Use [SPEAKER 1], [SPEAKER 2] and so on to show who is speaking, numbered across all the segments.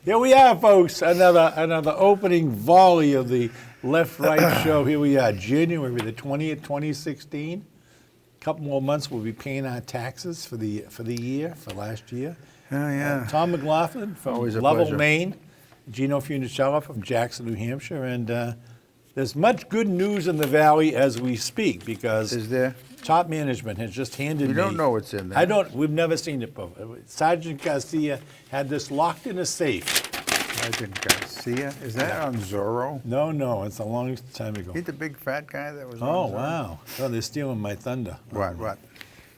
[SPEAKER 1] Here we are, folks. Another opening volley of the left-right show. Here we are, January the 20th, 2016. A couple more months we'll be paying our taxes for the last year.
[SPEAKER 2] Oh, yeah.
[SPEAKER 1] Tom McLaughlin from
[SPEAKER 2] Always a
[SPEAKER 1] Lovell,
[SPEAKER 2] pleasure.
[SPEAKER 1] Maine. Gino Funicello from Jackson, New Hampshire. And there's much good news in the Valley as we speak because
[SPEAKER 2] Is there?
[SPEAKER 1] top management has just handed
[SPEAKER 2] We
[SPEAKER 1] me.
[SPEAKER 2] don't know what's in there.
[SPEAKER 1] We've never seen it before. Sergeant Garcia had this locked in a safe.
[SPEAKER 2] Sergeant Garcia. Is that on Zorro?
[SPEAKER 1] No, it's a long time ago.
[SPEAKER 2] He's the big fat guy that was
[SPEAKER 1] Oh,
[SPEAKER 2] on Zorro?
[SPEAKER 1] wow. Oh, they're stealing my thunder.
[SPEAKER 2] What?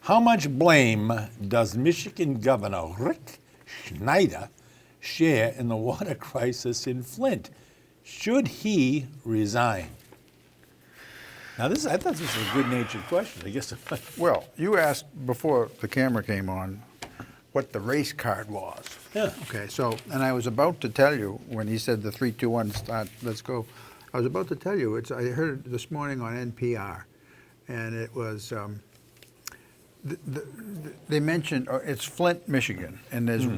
[SPEAKER 1] How much blame does Michigan Governor Rick Snyder share in the water crisis in Flint? Should he resign? Now, I thought this was a good-natured question. I guess.
[SPEAKER 2] Well, you asked before the camera came on what the race card was.
[SPEAKER 1] Yeah.
[SPEAKER 2] Okay, so, and I was about to tell you when he said the 3, 2, 1 start, let's go. I was about to tell you, I heard it this morning on NPR, and it was, they mentioned, it's Flint, Michigan, and there's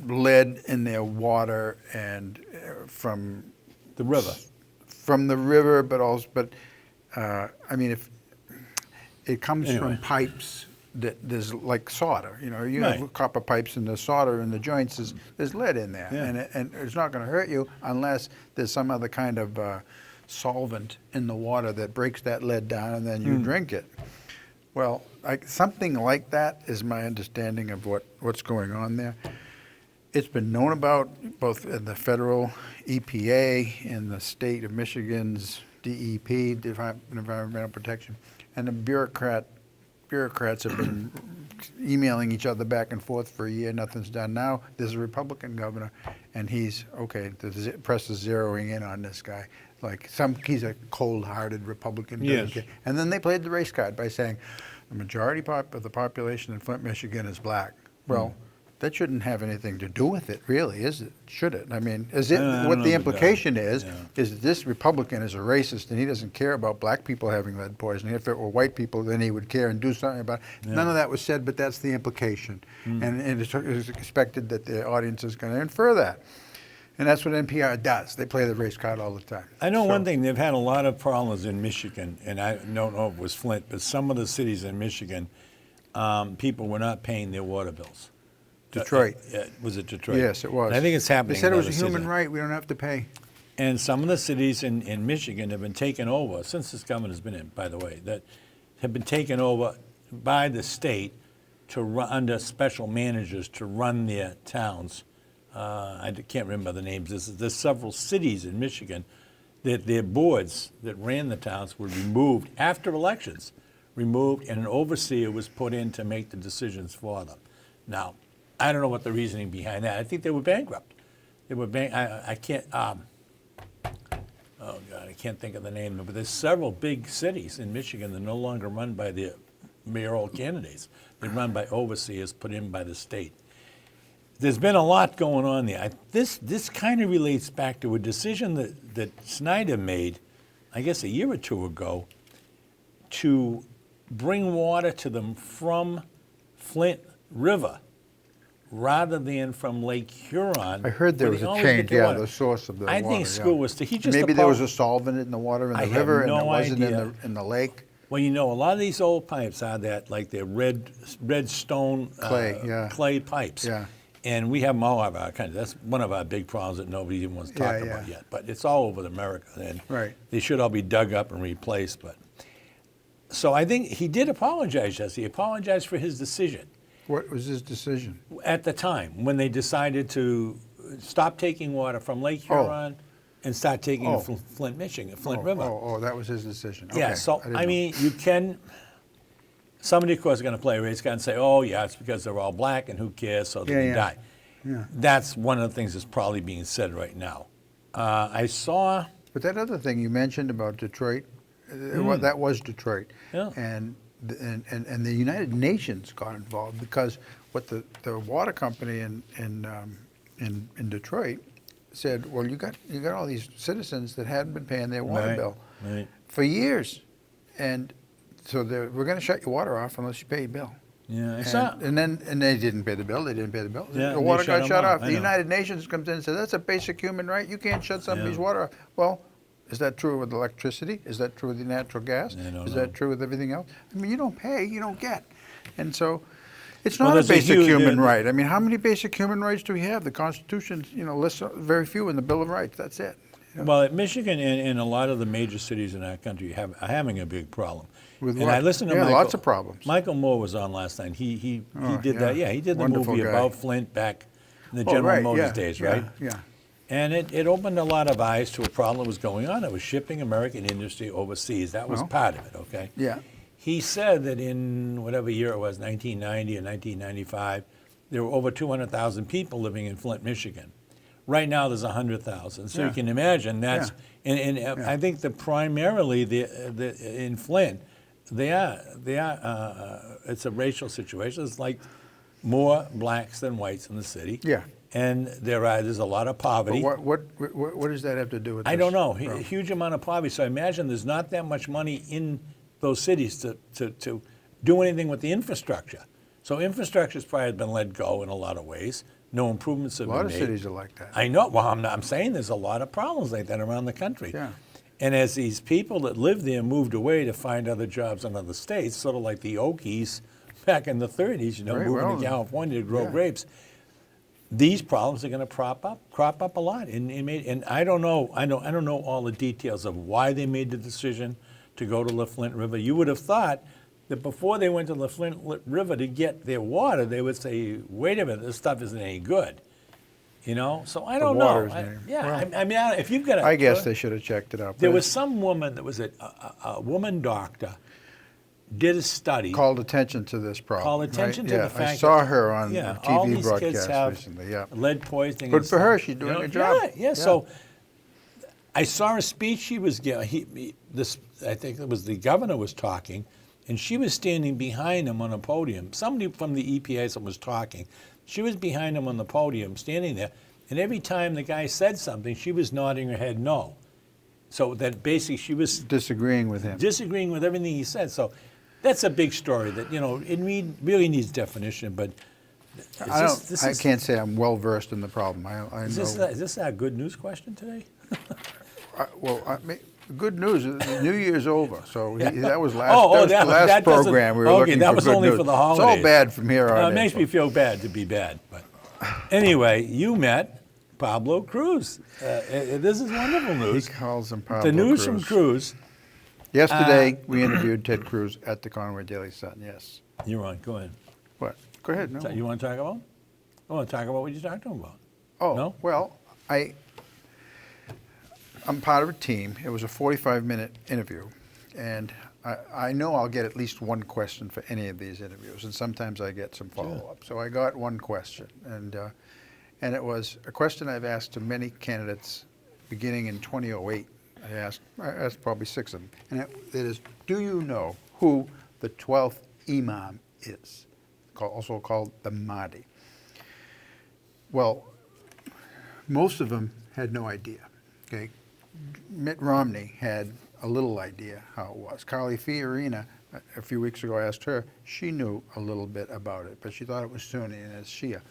[SPEAKER 2] lead in their water and from
[SPEAKER 1] The river.
[SPEAKER 2] From the river, but I mean, if it comes from pipes that there's like solder, you have copper pipes and the solder in the joints, there's lead in there, and it's not going to hurt you unless there's some other kind of solvent in the water that breaks that lead down and then you drink it. Well, something like that is my understanding of what's going on there. It's been known about both in the federal EPA and the state of Michigan's DEP, Department of Environmental Protection, and the bureaucrats have been emailing each other back and forth for a year. Nothing's done. Now there's a Republican governor, and he's okay. The press is zeroing in on this guy. He's a cold-hearted Republican.
[SPEAKER 1] Yes.
[SPEAKER 2] And then they played the race card by saying the majority of the population in Flint, Michigan is black. Well. That shouldn't have anything to do with it, really, is it? Should it? I mean, what the implication is that this Republican is a racist and he doesn't care about black people having lead poisoning. If it were white people, then he would care and do something about it. None of that was said, but that's the implication. And it's expected that the audience is going to infer that. And that's what NPR does. They play the race card all the time.
[SPEAKER 1] I know one thing. They've had a lot of problems in Michigan, and I don't know if it was Flint, but some of the cities in Michigan, people were not paying their water bills.
[SPEAKER 2] Detroit.
[SPEAKER 1] Was it Detroit?
[SPEAKER 2] Yes, it was.
[SPEAKER 1] And I think it's happening.
[SPEAKER 2] They said
[SPEAKER 1] in
[SPEAKER 2] it was a
[SPEAKER 1] other
[SPEAKER 2] human
[SPEAKER 1] cities.
[SPEAKER 2] right. We don't have to pay.
[SPEAKER 1] And some of the cities in Michigan have been taken over, since this governor's been in, by the way, that have been taken over by the state to run under special managers to run their towns. I can't remember the names. There's several cities in Michigan that their boards that ran the towns were removed after elections, and an overseer was put in to make the decisions for them. Now, I don't know what the reasoning behind that. I think they were bankrupt. They were I can't. Oh God, I can't think of the name. But there's several big cities in Michigan that are no longer run by the mayoral candidates. They're run by overseers put in by the state. There's been a lot going on there. This kind of relates back to a decision that Snyder made, I guess a year or two ago, to bring water to them from Flint River, rather than from Lake Huron.
[SPEAKER 2] I heard there was a change, the source of the water.
[SPEAKER 1] I think school was he just
[SPEAKER 2] maybe there was a solvent in the water in the river and it wasn't in the lake.
[SPEAKER 1] Well, a lot of these old pipes are they're red stone clay pipes.
[SPEAKER 2] Yeah.
[SPEAKER 1] And we have them all over our country. That's one of our big problems that nobody even wants to talk about yet. But it's all over America, and they should all be dug up and replaced. So I think he did apologize, Jesse. He apologized for his decision.
[SPEAKER 2] What was his decision?
[SPEAKER 1] At the time, when they decided to stop taking water from Lake Huron and start taking it from Flint, Michigan, Flint River.
[SPEAKER 2] Oh, that was his decision. Okay.
[SPEAKER 1] Yeah, so, you can, somebody, of course, is going to play a race card and say, it's because they're all black and who cares, so they can die.
[SPEAKER 2] Yeah.
[SPEAKER 1] That's one of the things that's probably being said right now. I saw...
[SPEAKER 2] But that other thing you mentioned about Detroit, that was Detroit.
[SPEAKER 1] Yeah.
[SPEAKER 2] And the United Nations got involved because what the water company in Detroit said, well, you got all these citizens that hadn't been paying their water bill for years, and so we're going to shut your water off unless you pay your bill.
[SPEAKER 1] Yeah, it's not.
[SPEAKER 2] And they didn't pay the bill. They didn't pay the bill.
[SPEAKER 1] Yeah,
[SPEAKER 2] The
[SPEAKER 1] they
[SPEAKER 2] water
[SPEAKER 1] shut
[SPEAKER 2] got
[SPEAKER 1] them
[SPEAKER 2] shut
[SPEAKER 1] off.
[SPEAKER 2] off.
[SPEAKER 1] I
[SPEAKER 2] The
[SPEAKER 1] know.
[SPEAKER 2] United Nations comes in and says, that's a basic human right. You can't shut somebody's
[SPEAKER 1] Yeah.
[SPEAKER 2] water off. Well, is that true with electricity? Is that true with the natural gas?
[SPEAKER 1] I don't
[SPEAKER 2] Is
[SPEAKER 1] know.
[SPEAKER 2] that true with everything else? I mean, you don't pay, you don't get. And so it's
[SPEAKER 1] Well,
[SPEAKER 2] not a
[SPEAKER 1] there's a
[SPEAKER 2] basic
[SPEAKER 1] huge-
[SPEAKER 2] human
[SPEAKER 1] there-
[SPEAKER 2] right. I mean, how many basic human rights do we have? The Constitution, lists very few in the Bill of Rights. That's it.
[SPEAKER 1] Well, Michigan and a lot of the major cities in our country are having a big problem.
[SPEAKER 2] With
[SPEAKER 1] and
[SPEAKER 2] what?
[SPEAKER 1] I listened to
[SPEAKER 2] Yeah,
[SPEAKER 1] Michael,
[SPEAKER 2] lots of problems.
[SPEAKER 1] Michael Moore was on last night. He
[SPEAKER 2] Oh,
[SPEAKER 1] did
[SPEAKER 2] yeah.
[SPEAKER 1] that. Yeah, he did the
[SPEAKER 2] Wonderful
[SPEAKER 1] movie
[SPEAKER 2] guy.
[SPEAKER 1] about Flint back in the
[SPEAKER 2] Oh,
[SPEAKER 1] General
[SPEAKER 2] right,
[SPEAKER 1] Motors
[SPEAKER 2] yeah,
[SPEAKER 1] days,
[SPEAKER 2] yeah,
[SPEAKER 1] right?
[SPEAKER 2] Yeah.
[SPEAKER 1] And it opened a lot of eyes to a problem that was going on. It was shipping American industry overseas. That was
[SPEAKER 2] Well,
[SPEAKER 1] part of it, okay?
[SPEAKER 2] Yeah.
[SPEAKER 1] He said that in whatever year it was, 1990 or 1995, there were over 200,000 people living in Flint, Michigan. Right now, there's 100,000. So
[SPEAKER 2] Yeah.
[SPEAKER 1] you can imagine that's, and
[SPEAKER 2] Yeah.
[SPEAKER 1] I think that primarily in Flint, it's a racial situation. It's like more blacks than whites in the city.
[SPEAKER 2] Yeah.
[SPEAKER 1] And there's a lot of poverty.
[SPEAKER 2] But what does that have to do with
[SPEAKER 1] I
[SPEAKER 2] this?
[SPEAKER 1] don't know.
[SPEAKER 2] Oh.
[SPEAKER 1] A huge amount of poverty. So I imagine there's not that much money in those cities to do anything with the infrastructure. So infrastructure has probably been let go in a lot of ways. No improvements have
[SPEAKER 2] A
[SPEAKER 1] been
[SPEAKER 2] lot
[SPEAKER 1] made.
[SPEAKER 2] of cities are like that.
[SPEAKER 1] I know. Well, I'm saying there's a lot of problems like that around the country.
[SPEAKER 2] Yeah.
[SPEAKER 1] And as these people that lived there moved away to find other jobs in other states, sort of like the Okies back in the 30s,
[SPEAKER 2] Very
[SPEAKER 1] moving
[SPEAKER 2] well.
[SPEAKER 1] to California to grow
[SPEAKER 2] Yeah.
[SPEAKER 1] grapes, these problems are going to crop up a lot. And I don't know. I don't know all the details of why they made the decision to go to the Flint River. You would have thought that before they went to the Flint River to get their water, they would say, "Wait a minute, this stuff isn't any good." So I don't know.
[SPEAKER 2] water isn't any- well,
[SPEAKER 1] I mean, if you've got
[SPEAKER 2] I guess they should have checked it out.
[SPEAKER 1] there
[SPEAKER 2] but
[SPEAKER 1] was some woman that was a woman doctor, did a study.
[SPEAKER 2] called attention to this problem.
[SPEAKER 1] Called attention
[SPEAKER 2] right?
[SPEAKER 1] to
[SPEAKER 2] yeah,
[SPEAKER 1] the fact
[SPEAKER 2] I saw
[SPEAKER 1] that-
[SPEAKER 2] her on
[SPEAKER 1] yeah,
[SPEAKER 2] the
[SPEAKER 1] all
[SPEAKER 2] TV
[SPEAKER 1] these
[SPEAKER 2] broadcast
[SPEAKER 1] kids have
[SPEAKER 2] recently. Yeah.
[SPEAKER 1] lead poisoning.
[SPEAKER 2] Good
[SPEAKER 1] and
[SPEAKER 2] for her.
[SPEAKER 1] stuff.
[SPEAKER 2] She's doing a
[SPEAKER 1] Yeah,
[SPEAKER 2] job.
[SPEAKER 1] yeah. So I saw a speech she was giving. I think it was the governor was talking, and she was standing behind him on a podium. Somebody from the EPA was talking. She was behind him on the podium, standing there, and every time the guy said something, she was nodding her head no. So that basically she was
[SPEAKER 2] Disagreeing with him.
[SPEAKER 1] disagreeing with everything he said. So that's a big story that, it really needs definition, but
[SPEAKER 2] I can't say I'm well versed in the problem. I
[SPEAKER 1] is
[SPEAKER 2] know.
[SPEAKER 1] this our good news question today?
[SPEAKER 2] Good news. The New Year's over, so that was last.
[SPEAKER 1] Oh,
[SPEAKER 2] that was the last
[SPEAKER 1] that doesn't-
[SPEAKER 2] program. We were
[SPEAKER 1] okay,
[SPEAKER 2] looking
[SPEAKER 1] that
[SPEAKER 2] for
[SPEAKER 1] was
[SPEAKER 2] good
[SPEAKER 1] only
[SPEAKER 2] news.
[SPEAKER 1] for the
[SPEAKER 2] It's all
[SPEAKER 1] holidays.
[SPEAKER 2] bad from here on.
[SPEAKER 1] It
[SPEAKER 2] in,
[SPEAKER 1] makes me
[SPEAKER 2] folks.
[SPEAKER 1] feel bad to be bad, but anyway, you met Pablo Cruz. This is wonderful
[SPEAKER 2] He
[SPEAKER 1] news.
[SPEAKER 2] calls him Pablo
[SPEAKER 1] The news
[SPEAKER 2] Cruz.
[SPEAKER 1] from Cruz.
[SPEAKER 2] Yesterday, we interviewed Ted Cruz at the Conway Daily Sun. Yes.
[SPEAKER 1] You're on. Go ahead.
[SPEAKER 2] What? Go ahead. No.
[SPEAKER 1] You want to talk about? I want to talk about what you talked to him about.
[SPEAKER 2] Oh,
[SPEAKER 1] No?
[SPEAKER 2] well, I'm part of a team. It was a 45-minute interview, and I know I'll get at least one question for any of these interviews, and sometimes I get some follow-up. So I got one question, and it was a question I've asked to many candidates beginning in 2008. I asked probably 6 of them, and it is, do you know who the 12th Imam is, also called the Mahdi? Well, most of them had no idea. Okay, Mitt Romney had a little idea how it was. Carly Fiorina, a few weeks ago, I asked her. She knew a little bit about it, but she thought it was Sunni and it's Shia.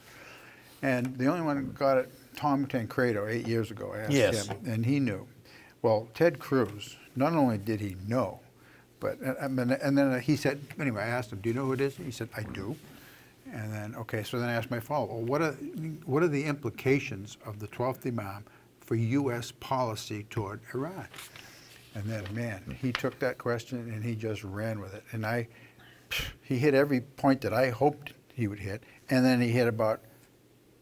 [SPEAKER 2] And the only one who got it, Tom Tancredo, 8 years ago, I asked him, and he knew. Well, Ted Cruz, not only did he know, but and then he said, anyway, I asked him, do you know who it is? He said, I do. And then, okay, so then I asked my follow-up, well, what are the implications of the 12th Imam for U.S. policy toward Iran? And then, man, he took that question and he just ran with it. And he hit every point that I hoped he would hit, and then he hit about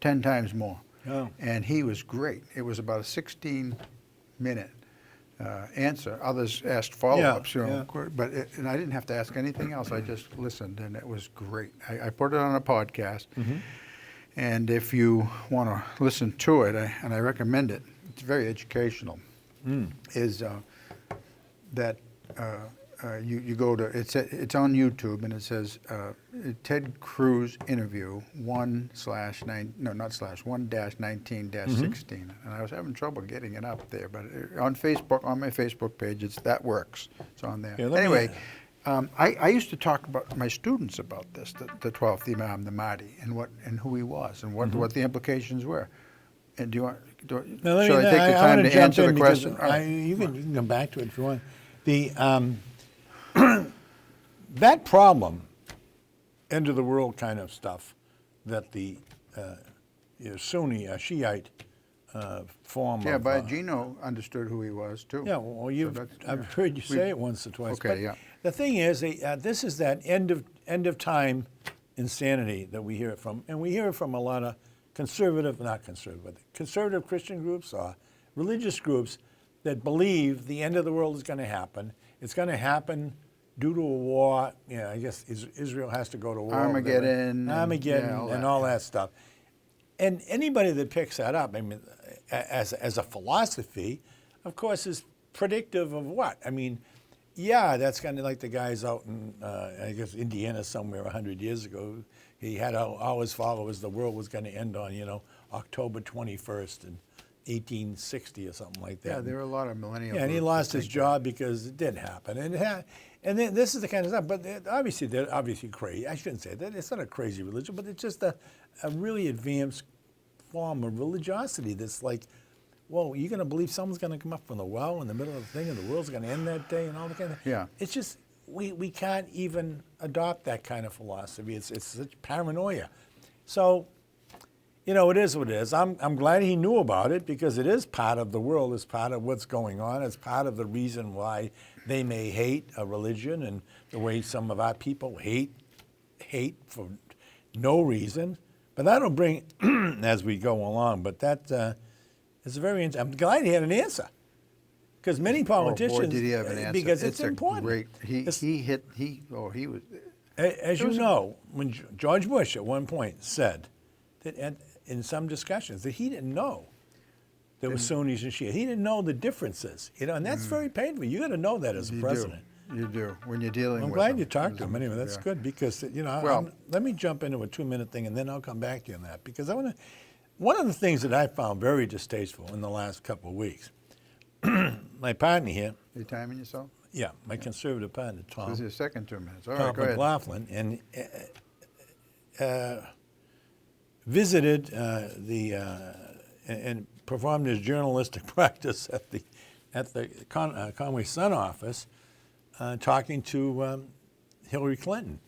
[SPEAKER 2] 10 times more.
[SPEAKER 1] Oh.
[SPEAKER 2] And he was great. It was about a 16-minute answer. Others asked follow-ups,
[SPEAKER 1] Yeah.
[SPEAKER 2] but and I didn't have to ask anything else. I just listened, and it was great. I put it on a podcast, and if you want to listen to it, and I recommend it, it's very educational. Is that you go to it's on YouTube, and it says Ted Cruz interview 1-19-16, and I was having trouble getting it up there, but on Facebook, on my Facebook page, that works. It's on there.
[SPEAKER 1] Yeah, let me-
[SPEAKER 2] Anyway, I used to talk about my students about this, the 12th Imam, the Mahdi, and who he was, and what the implications were. And do you want?
[SPEAKER 1] Now, let
[SPEAKER 2] Shall
[SPEAKER 1] me,
[SPEAKER 2] I take the
[SPEAKER 1] I
[SPEAKER 2] time
[SPEAKER 1] wanna
[SPEAKER 2] to
[SPEAKER 1] jump
[SPEAKER 2] answer
[SPEAKER 1] in
[SPEAKER 2] the
[SPEAKER 1] because
[SPEAKER 2] question? All right.
[SPEAKER 1] you can come back to it if you want. The that problem, end of the world kind of stuff, that the Sunni, Shiite form
[SPEAKER 2] Yeah,
[SPEAKER 1] of.
[SPEAKER 2] but Gino understood who he was too.
[SPEAKER 1] Yeah, well, I've
[SPEAKER 2] yeah.
[SPEAKER 1] heard you say it once or twice.
[SPEAKER 2] Okay,
[SPEAKER 1] but
[SPEAKER 2] yeah.
[SPEAKER 1] the thing is, this is that end of time insanity that we hear it from, and we hear it from a lot of conservative Christian groups or religious groups that believe the end of the world is going to happen. It's going to happen due to a war. I guess Israel has to go to war.
[SPEAKER 2] Armageddon.
[SPEAKER 1] And all that stuff. And anybody that picks that up, I mean, as a philosophy, of course, is predictive of what? I mean, yeah, that's kind of like the guys out in, I guess, Indiana somewhere 100 years ago. He had all his followers, the world was going to end on, October 21st in 1860 or something like that.
[SPEAKER 2] Yeah, there were a lot of millennial.
[SPEAKER 1] Yeah, and he lost his job because it did happen. And then this is the kind of stuff, but they're obviously crazy. I shouldn't say that. It's not a crazy religion, but it's just a really advanced form of religiosity that's like, whoa, you're going to believe someone's going to come up from the well in the middle of the thing and the world's going to end that day and all that kind of thing?
[SPEAKER 2] Yeah.
[SPEAKER 1] It's just, we can't even adopt that kind of philosophy. It's such paranoia. So, it is what it is. I'm glad he knew about it because it is part of the world. It's part of what's going on. It's part of the reason why they may hate a religion and the way some of our people hate for no reason. But that'll bring as we go along. But that is very interesting. I'm glad he had an answer. Because many politicians,
[SPEAKER 2] boy, did he have an answer.
[SPEAKER 1] Because it's important.
[SPEAKER 2] He was.
[SPEAKER 1] As you know, when George Bush at one point said that in some discussions that he didn't know there were Sunnis and Shias. He didn't know the differences, and that's very painful. You got to know that as a president.
[SPEAKER 2] You do when you're dealing with.
[SPEAKER 1] I'm glad you talked to him anyway. That's good because
[SPEAKER 2] Well,
[SPEAKER 1] let me jump into a 2-minute thing and then I'll come back to you on that because I want to. One of the things that I found very distasteful in the last couple of weeks, my partner here.
[SPEAKER 2] Are you timing yourself?
[SPEAKER 1] Yeah, my conservative partner, Tom.
[SPEAKER 2] This is your second 2 minutes. All
[SPEAKER 1] Tom
[SPEAKER 2] right, go ahead.
[SPEAKER 1] McLaughlin, and visited and performed his journalistic practice at the Conway Sun office, talking to Hillary Clinton.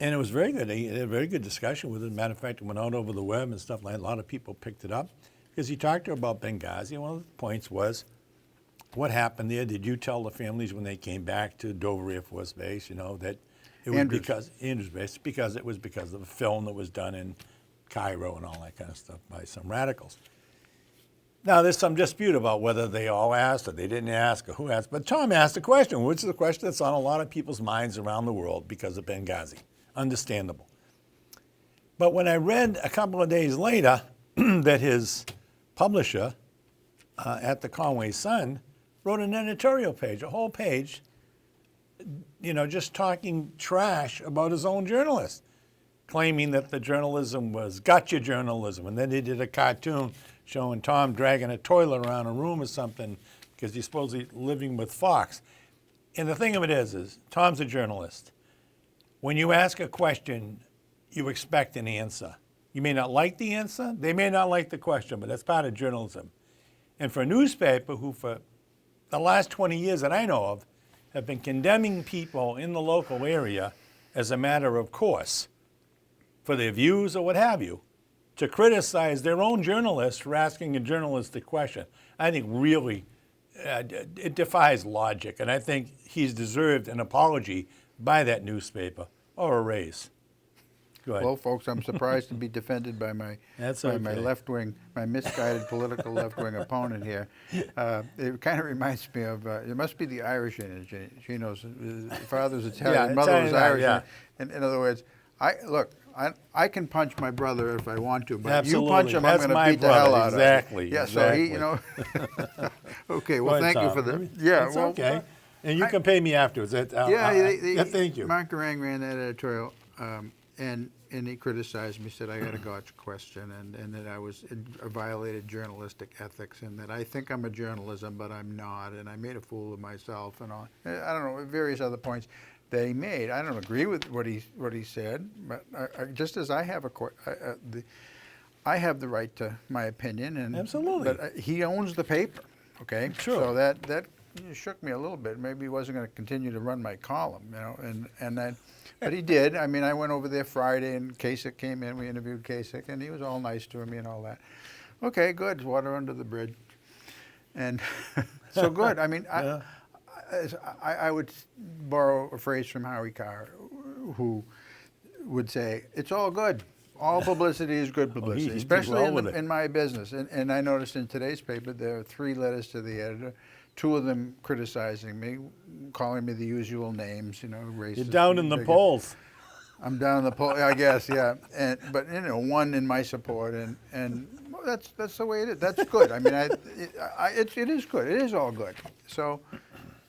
[SPEAKER 1] And it was very good. He had a very good discussion with her. Matter of fact, it went out over the web and stuff like that. A lot of people picked it up because he talked to her about Benghazi. One of the points was, what happened there? Did you tell the families when they came back to Dover Air Force Base, that it was Andrews Base, because it was because of a film that was done in Cairo and all that kind of stuff by some radicals. Now, there's some dispute about whether they all asked or they didn't ask or who asked, but Tom asked a question, which is a question that's on a lot of people's minds around the world because of Benghazi. Understandable. But when I read a couple of days later that his publisher at the Conway Sun wrote an editorial page, a whole page, just talking trash about his own journalist, claiming that the journalism was gotcha journalism. And then he did a cartoon showing Tom dragging a toilet around a room or something because he's supposedly living with Fox. And the thing of it is Tom's a journalist. When you ask a question, you expect an answer. You may not like the answer, they may not like the question, but that's part of journalism. And for a newspaper who for the last 20 years that I know of have been condemning people in the local area as a matter of course for their views or what have you, to criticize their own journalists for asking a journalistic question, I think really it defies logic. And I think he's deserved an apology by that newspaper or a raise. Go ahead.
[SPEAKER 2] Well, folks, I'm surprised to be defended by my left-wing, my misguided political left-wing opponent here. It kind of reminds me of, it must be the Irish in it. Gino's father's Italian, mother was Irish.
[SPEAKER 1] Yeah.
[SPEAKER 2] In other words, I can punch my brother if I want to, but
[SPEAKER 1] Absolutely.
[SPEAKER 2] you punch him,
[SPEAKER 1] That's
[SPEAKER 2] I'm going to
[SPEAKER 1] my
[SPEAKER 2] beat the hell out
[SPEAKER 1] exactly,
[SPEAKER 2] of you. Yeah,
[SPEAKER 1] exactly.
[SPEAKER 2] so okay, well,
[SPEAKER 1] Go ahead,
[SPEAKER 2] thank you
[SPEAKER 1] Tom.
[SPEAKER 2] for the, yeah.
[SPEAKER 1] It's
[SPEAKER 2] well,
[SPEAKER 1] okay. And you can pay me afterwards.
[SPEAKER 2] Yeah,
[SPEAKER 1] thank you.
[SPEAKER 2] Mark Guerringue ran that editorial, and and he criticized me, said I had a gotcha question, and that I violated journalistic ethics, and that I think I'm a journalism, but I'm not, and I made a fool of myself, and all. I don't know, various other points that he made. I don't agree with what he said, but just as I have I have the right to my opinion, and
[SPEAKER 1] absolutely.
[SPEAKER 2] But he owns the paper, okay?
[SPEAKER 1] Sure.
[SPEAKER 2] So that shook me a little bit. Maybe he wasn't going to continue to run my column, you know, and then, but he did. I mean, I went over there Friday, and Kasich came in. We interviewed Kasich, and he was all nice to me and all that. Okay, good. Water under the bridge, and so good. I mean,
[SPEAKER 1] Yeah.
[SPEAKER 2] I would borrow a phrase from Howie Carr, who would say, "It's all good. All publicity is good publicity,"
[SPEAKER 1] he
[SPEAKER 2] especially
[SPEAKER 1] did well with
[SPEAKER 2] in my business. And I noticed in today's paper there are 3 letters to the editor, 2 of them criticizing me, calling me the usual names, you know, racist.
[SPEAKER 1] You're down in the
[SPEAKER 2] bigot.
[SPEAKER 1] polls.
[SPEAKER 2] I'm down in the poll, I guess, yeah. But you know, 1 in my support, and well, that's the way it is. That's good. I mean, it is good. It is all good. So,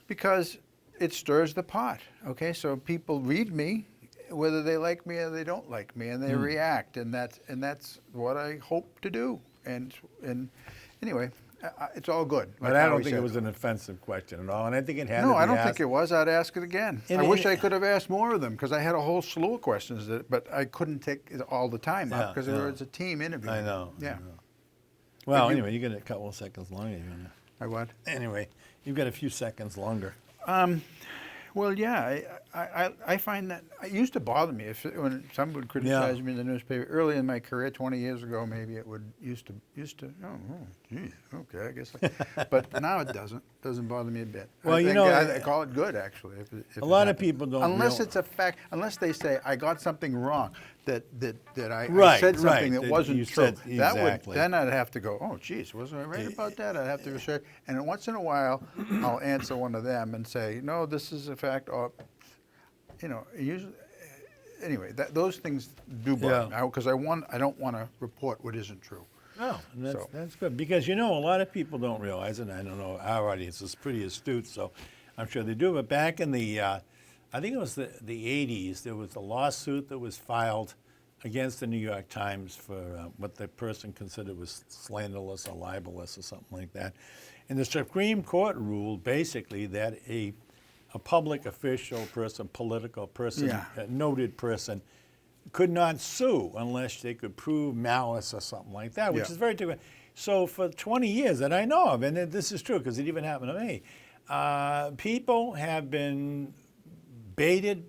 [SPEAKER 2] because it stirs the pot. Okay, so people read me, whether they like me or they don't like me, and they react, and that's what I hope to do. And anyway, it's all good. Like
[SPEAKER 1] But I don't
[SPEAKER 2] Howie
[SPEAKER 1] think it
[SPEAKER 2] said.
[SPEAKER 1] was an offensive question at all, and I think it had to
[SPEAKER 2] No,
[SPEAKER 1] be
[SPEAKER 2] I don't
[SPEAKER 1] asked.
[SPEAKER 2] think it was. I'd ask it again.
[SPEAKER 1] And
[SPEAKER 2] I wish
[SPEAKER 1] it-
[SPEAKER 2] I could have asked more of them, because I had a whole slew of questions, but I couldn't take it all the time
[SPEAKER 1] Yeah,
[SPEAKER 2] up, because
[SPEAKER 1] yeah.
[SPEAKER 2] it was a team interview.
[SPEAKER 1] I know. I
[SPEAKER 2] Yeah.
[SPEAKER 1] know. Well,
[SPEAKER 2] But you-
[SPEAKER 1] anyway, you got a couple of seconds longer.
[SPEAKER 2] I what?
[SPEAKER 1] Anyway, you've got a few seconds longer.
[SPEAKER 2] Well, yeah, I find that it used to bother me when someone would criticize me in the newspaper. Early in my career, 20 years ago, maybe it would used to. Oh, geez, okay, I guess. But now it doesn't. Doesn't bother me a bit.
[SPEAKER 1] Well,
[SPEAKER 2] I
[SPEAKER 1] you
[SPEAKER 2] think
[SPEAKER 1] know,
[SPEAKER 2] I call it good actually. If
[SPEAKER 1] a lot of
[SPEAKER 2] happens.
[SPEAKER 1] people don't
[SPEAKER 2] Unless
[SPEAKER 1] real-
[SPEAKER 2] it's a fact. Unless they say I got something wrong. That I
[SPEAKER 1] Right,
[SPEAKER 2] said something
[SPEAKER 1] right,
[SPEAKER 2] that
[SPEAKER 1] that
[SPEAKER 2] wasn't
[SPEAKER 1] you
[SPEAKER 2] true.
[SPEAKER 1] said-
[SPEAKER 2] That
[SPEAKER 1] exactly.
[SPEAKER 2] would then I'd have to go. Oh, geez, wasn't I right about that? I'd have to research. And once in a while, I'll answer one of them and say, no, this is a fact. Or, you know, usually. Anyway, those things do bother me because I don't want to report what isn't true.
[SPEAKER 1] No, and
[SPEAKER 2] So-
[SPEAKER 1] that's good because you know a lot of people don't realize, and I don't know, our audience is pretty astute, so I'm sure they do. But back in the, I think it was the 80s, there was a lawsuit that was filed against the New York Times for what the person considered was slanderous or libelous or something like that, and the Supreme Court ruled basically that a public official person, political person,
[SPEAKER 2] Yeah.
[SPEAKER 1] a noted person, could not sue unless they could prove malice or something like that, which
[SPEAKER 2] Yeah.
[SPEAKER 1] is very different. So for 20 years that I know of, and this is true because it even happened to me, people have been baited,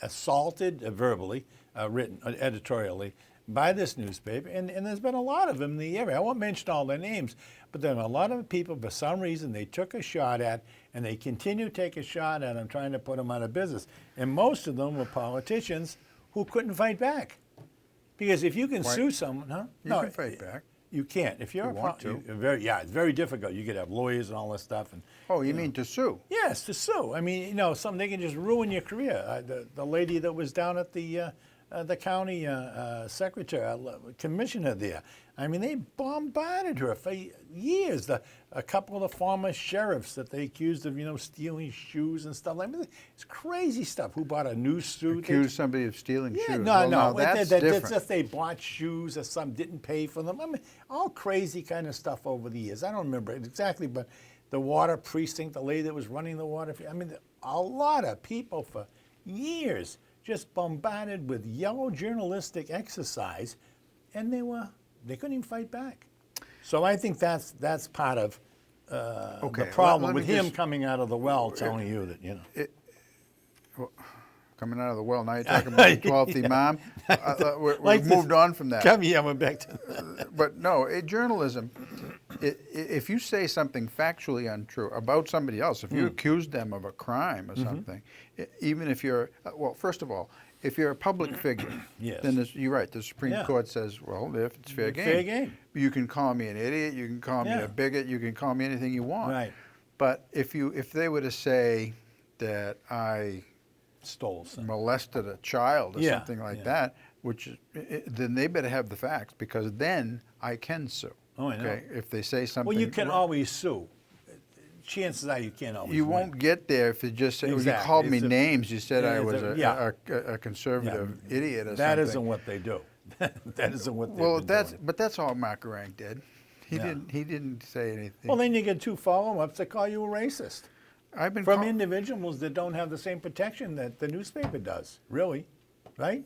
[SPEAKER 1] assaulted verbally, written editorially by this newspaper, and there's been a lot of them in the area. I won't mention all their names, but there are a lot of people, for some reason, they took a shot at, and they continue to take a shot at them, trying to put them out of business. And most of them were politicians who couldn't fight back. Because if you can
[SPEAKER 2] Why-
[SPEAKER 1] sue someone, huh?
[SPEAKER 2] You can fight back.
[SPEAKER 1] You can't. If you're
[SPEAKER 2] You
[SPEAKER 1] a
[SPEAKER 2] want to.
[SPEAKER 1] it's very difficult. You could have lawyers and all this stuff. And
[SPEAKER 2] Oh, you mean to sue?
[SPEAKER 1] yes, to sue. I mean, you know, they can just ruin your career. The lady that was down at the county secretary, commissioner there. I mean, they bombarded her for years. A couple of the former sheriffs that they accused of, you know, stealing shoes and stuff. I mean, it's crazy stuff. Who bought a new suit?
[SPEAKER 2] Accuse somebody of stealing
[SPEAKER 1] Yeah,
[SPEAKER 2] shoes?
[SPEAKER 1] no,
[SPEAKER 2] Well,
[SPEAKER 1] no.
[SPEAKER 2] now that's
[SPEAKER 1] That's
[SPEAKER 2] different.
[SPEAKER 1] just they bought shoes or some didn't pay for them. I mean, all crazy kind of stuff over the years. I don't remember it exactly, but the water precinct, the lady that was running the water, I mean, a lot of people for years just bombarded with yellow journalistic exercise, and they couldn't even fight back. So I think that's part of
[SPEAKER 2] Okay,
[SPEAKER 1] the problem
[SPEAKER 2] let me
[SPEAKER 1] with him
[SPEAKER 2] just-
[SPEAKER 1] coming out of the well, telling you that, you know.
[SPEAKER 2] Coming out of the well. Now you're talking about the 12th Imam. We've
[SPEAKER 1] Like this-
[SPEAKER 2] moved on from that.
[SPEAKER 1] Come here, we're back to
[SPEAKER 2] But no, journalism, if you say something factually untrue about somebody else, if you accuse them of a crime or something, even if you're, well, first of all, if you're a public figure,
[SPEAKER 1] Yes.
[SPEAKER 2] then you're right, the Supreme
[SPEAKER 1] Yeah.
[SPEAKER 2] Court says, well, if it's fair game.
[SPEAKER 1] Fair game.
[SPEAKER 2] You can call me an idiot, you can call me
[SPEAKER 1] Yeah.
[SPEAKER 2] a bigot, you can call me anything you want.
[SPEAKER 1] Right.
[SPEAKER 2] But if they were to say that I
[SPEAKER 1] stole some.
[SPEAKER 2] molested a child or
[SPEAKER 1] Yeah,
[SPEAKER 2] something like
[SPEAKER 1] yeah.
[SPEAKER 2] that, then they better have the facts, because then I can sue.
[SPEAKER 1] Oh, I know.
[SPEAKER 2] Okay, if they say something.
[SPEAKER 1] Well, you can
[SPEAKER 2] wrong.
[SPEAKER 1] always sue. chances are you can't always
[SPEAKER 2] You
[SPEAKER 1] win.
[SPEAKER 2] won't get there if you just say, you
[SPEAKER 1] Exactly.
[SPEAKER 2] called me
[SPEAKER 1] It's a-
[SPEAKER 2] names. You said I
[SPEAKER 1] it's
[SPEAKER 2] was
[SPEAKER 1] a-
[SPEAKER 2] a conservative idiot or
[SPEAKER 1] That
[SPEAKER 2] something.
[SPEAKER 1] isn't what they do. That isn't what they've
[SPEAKER 2] Well,
[SPEAKER 1] been doing.
[SPEAKER 2] but that's all Mark Guerringue did. He
[SPEAKER 1] Yeah.
[SPEAKER 2] didn't say anything.
[SPEAKER 1] Well, then you get 2 follow-ups that call you a racist
[SPEAKER 2] I've been
[SPEAKER 1] from
[SPEAKER 2] call-
[SPEAKER 1] individuals that don't have the same protection that the newspaper does. Really, right?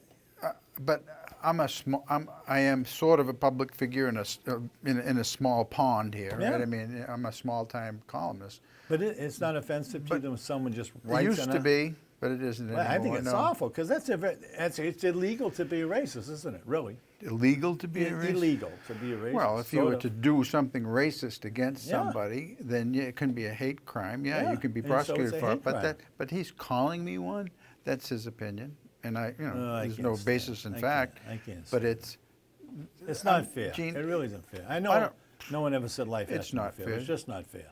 [SPEAKER 2] but I am sort of a public figure in a small pond here,
[SPEAKER 1] Yeah.
[SPEAKER 2] right? I mean, I'm a small-time columnist.
[SPEAKER 1] But it's not offensive to you when someone just
[SPEAKER 2] It
[SPEAKER 1] writes.
[SPEAKER 2] used to be, but it isn't anymore.
[SPEAKER 1] I think it's
[SPEAKER 2] no.
[SPEAKER 1] awful because it's illegal to be a racist, isn't it? Really,
[SPEAKER 2] Illegal to be a racist?
[SPEAKER 1] illegal to be a racist.
[SPEAKER 2] Well, if you
[SPEAKER 1] sort
[SPEAKER 2] were
[SPEAKER 1] of.
[SPEAKER 2] to do something racist against
[SPEAKER 1] Yeah.
[SPEAKER 2] somebody, then it can be a hate crime. Yeah,
[SPEAKER 1] Yeah,
[SPEAKER 2] you can be
[SPEAKER 1] and so it's
[SPEAKER 2] prosecuted
[SPEAKER 1] a
[SPEAKER 2] for
[SPEAKER 1] hate
[SPEAKER 2] it. But
[SPEAKER 1] crime.
[SPEAKER 2] but he's calling me one. That's his opinion, and
[SPEAKER 1] I
[SPEAKER 2] there's
[SPEAKER 1] can't
[SPEAKER 2] no
[SPEAKER 1] stand
[SPEAKER 2] basis
[SPEAKER 1] it.
[SPEAKER 2] in
[SPEAKER 1] I
[SPEAKER 2] fact.
[SPEAKER 1] can't- I can't
[SPEAKER 2] But
[SPEAKER 1] stand it's not fair.
[SPEAKER 2] Gene,
[SPEAKER 1] it really isn't fair. I
[SPEAKER 2] I
[SPEAKER 1] know
[SPEAKER 2] don't-
[SPEAKER 1] no one ever said life has
[SPEAKER 2] It's
[SPEAKER 1] to be
[SPEAKER 2] not
[SPEAKER 1] fair.
[SPEAKER 2] fair.
[SPEAKER 1] It's just not fair.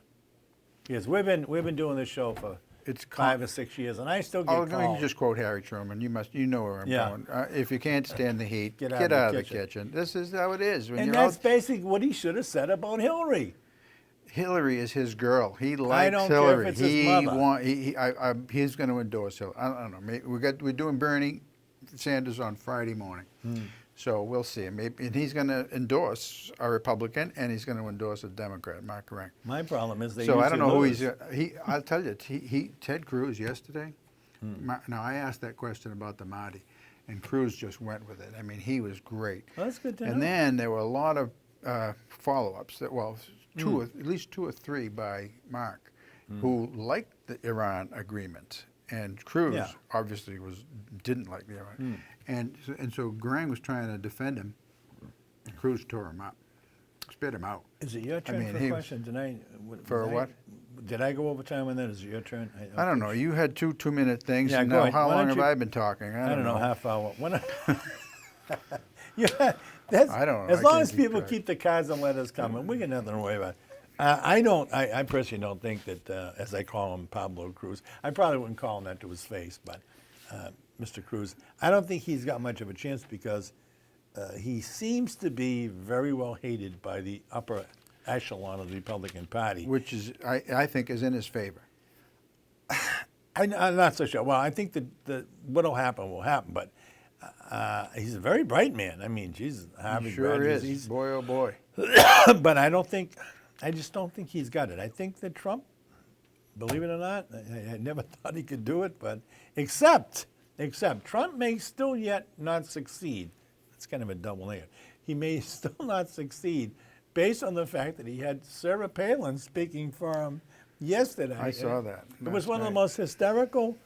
[SPEAKER 1] Yes, we've been doing this show for
[SPEAKER 2] It's
[SPEAKER 1] 5 or 6 years, and I still get
[SPEAKER 2] Let me
[SPEAKER 1] called.
[SPEAKER 2] just quote Harry Truman. You know where I'm
[SPEAKER 1] Yeah.
[SPEAKER 2] going. If you can't stand the heat,
[SPEAKER 1] Get
[SPEAKER 2] get
[SPEAKER 1] out
[SPEAKER 2] out
[SPEAKER 1] of
[SPEAKER 2] of
[SPEAKER 1] the
[SPEAKER 2] the kitchen. This is how it is. When
[SPEAKER 1] and
[SPEAKER 2] you're
[SPEAKER 1] that's
[SPEAKER 2] out,
[SPEAKER 1] basically what he should have said about Hillary.
[SPEAKER 2] Hillary is his girl. He likes
[SPEAKER 1] don't care if
[SPEAKER 2] Hillary.
[SPEAKER 1] it's his mother.
[SPEAKER 2] He's going to endorse Hillary. I don't know. Maybe we're doing Bernie Sanders on Friday morning, so we'll see. Maybe, and he's going to endorse a Republican, and he's going to endorse a Democrat, Mark Guerringue.
[SPEAKER 1] My problem is they
[SPEAKER 2] So I don't know who
[SPEAKER 1] usually
[SPEAKER 2] he's. I'll tell you. Ted Cruz yesterday. Now I asked that question about the Mahdi, and Cruz just went with it. I mean, he was great.
[SPEAKER 1] Well, that's good to know.
[SPEAKER 2] And then there were a lot of follow-ups. At least 2 or 3 by Mark, who liked the Iran agreement, and Cruz
[SPEAKER 1] Yeah.
[SPEAKER 2] obviously didn't like the Iran, and so Guerringue was trying to defend him. And Cruz tore him up, spit him out.
[SPEAKER 1] Is it your turn
[SPEAKER 2] mean,
[SPEAKER 1] for
[SPEAKER 2] he
[SPEAKER 1] a
[SPEAKER 2] was-
[SPEAKER 1] question? Did I,
[SPEAKER 2] For
[SPEAKER 1] did I-
[SPEAKER 2] what?
[SPEAKER 1] Did I go over time on that? Is it your turn?
[SPEAKER 2] I don't know. You had 2 2-minute things.
[SPEAKER 1] Yeah,
[SPEAKER 2] and
[SPEAKER 1] go
[SPEAKER 2] now,
[SPEAKER 1] ahead.
[SPEAKER 2] how
[SPEAKER 1] Why
[SPEAKER 2] long
[SPEAKER 1] don't
[SPEAKER 2] have
[SPEAKER 1] you-
[SPEAKER 2] I been talking?
[SPEAKER 1] I don't know, half hour.
[SPEAKER 2] I don't know.
[SPEAKER 1] As
[SPEAKER 2] I
[SPEAKER 1] long
[SPEAKER 2] can't
[SPEAKER 1] as
[SPEAKER 2] keep
[SPEAKER 1] people
[SPEAKER 2] track.
[SPEAKER 1] keep the cards and letters coming, we got nothing to worry about. I personally don't think that, as I call him, Pablo Cruz, I probably wouldn't call him that to his face, but Mr. Cruz, I don't think he's got much of a chance because he seems to be very well hated by the upper echelon of the Republican Party.
[SPEAKER 2] Which is, I think, is in his favor.
[SPEAKER 1] I'm not so sure. Well, I think that what'll happen will happen, but he's a very bright man. I mean, Jesus, Harvard
[SPEAKER 2] He sure
[SPEAKER 1] graduate.
[SPEAKER 2] is. Boy, oh boy.
[SPEAKER 1] But I just don't think he's got it. I think that Trump, believe it or not, I never thought he could do it, but except Trump may still yet not succeed. It's kind of a double negative. He may still not succeed based on the fact that he had Sarah Palin speaking for him yesterday.
[SPEAKER 2] I saw that
[SPEAKER 1] It was
[SPEAKER 2] last
[SPEAKER 1] one of the
[SPEAKER 2] night.
[SPEAKER 1] most hysterical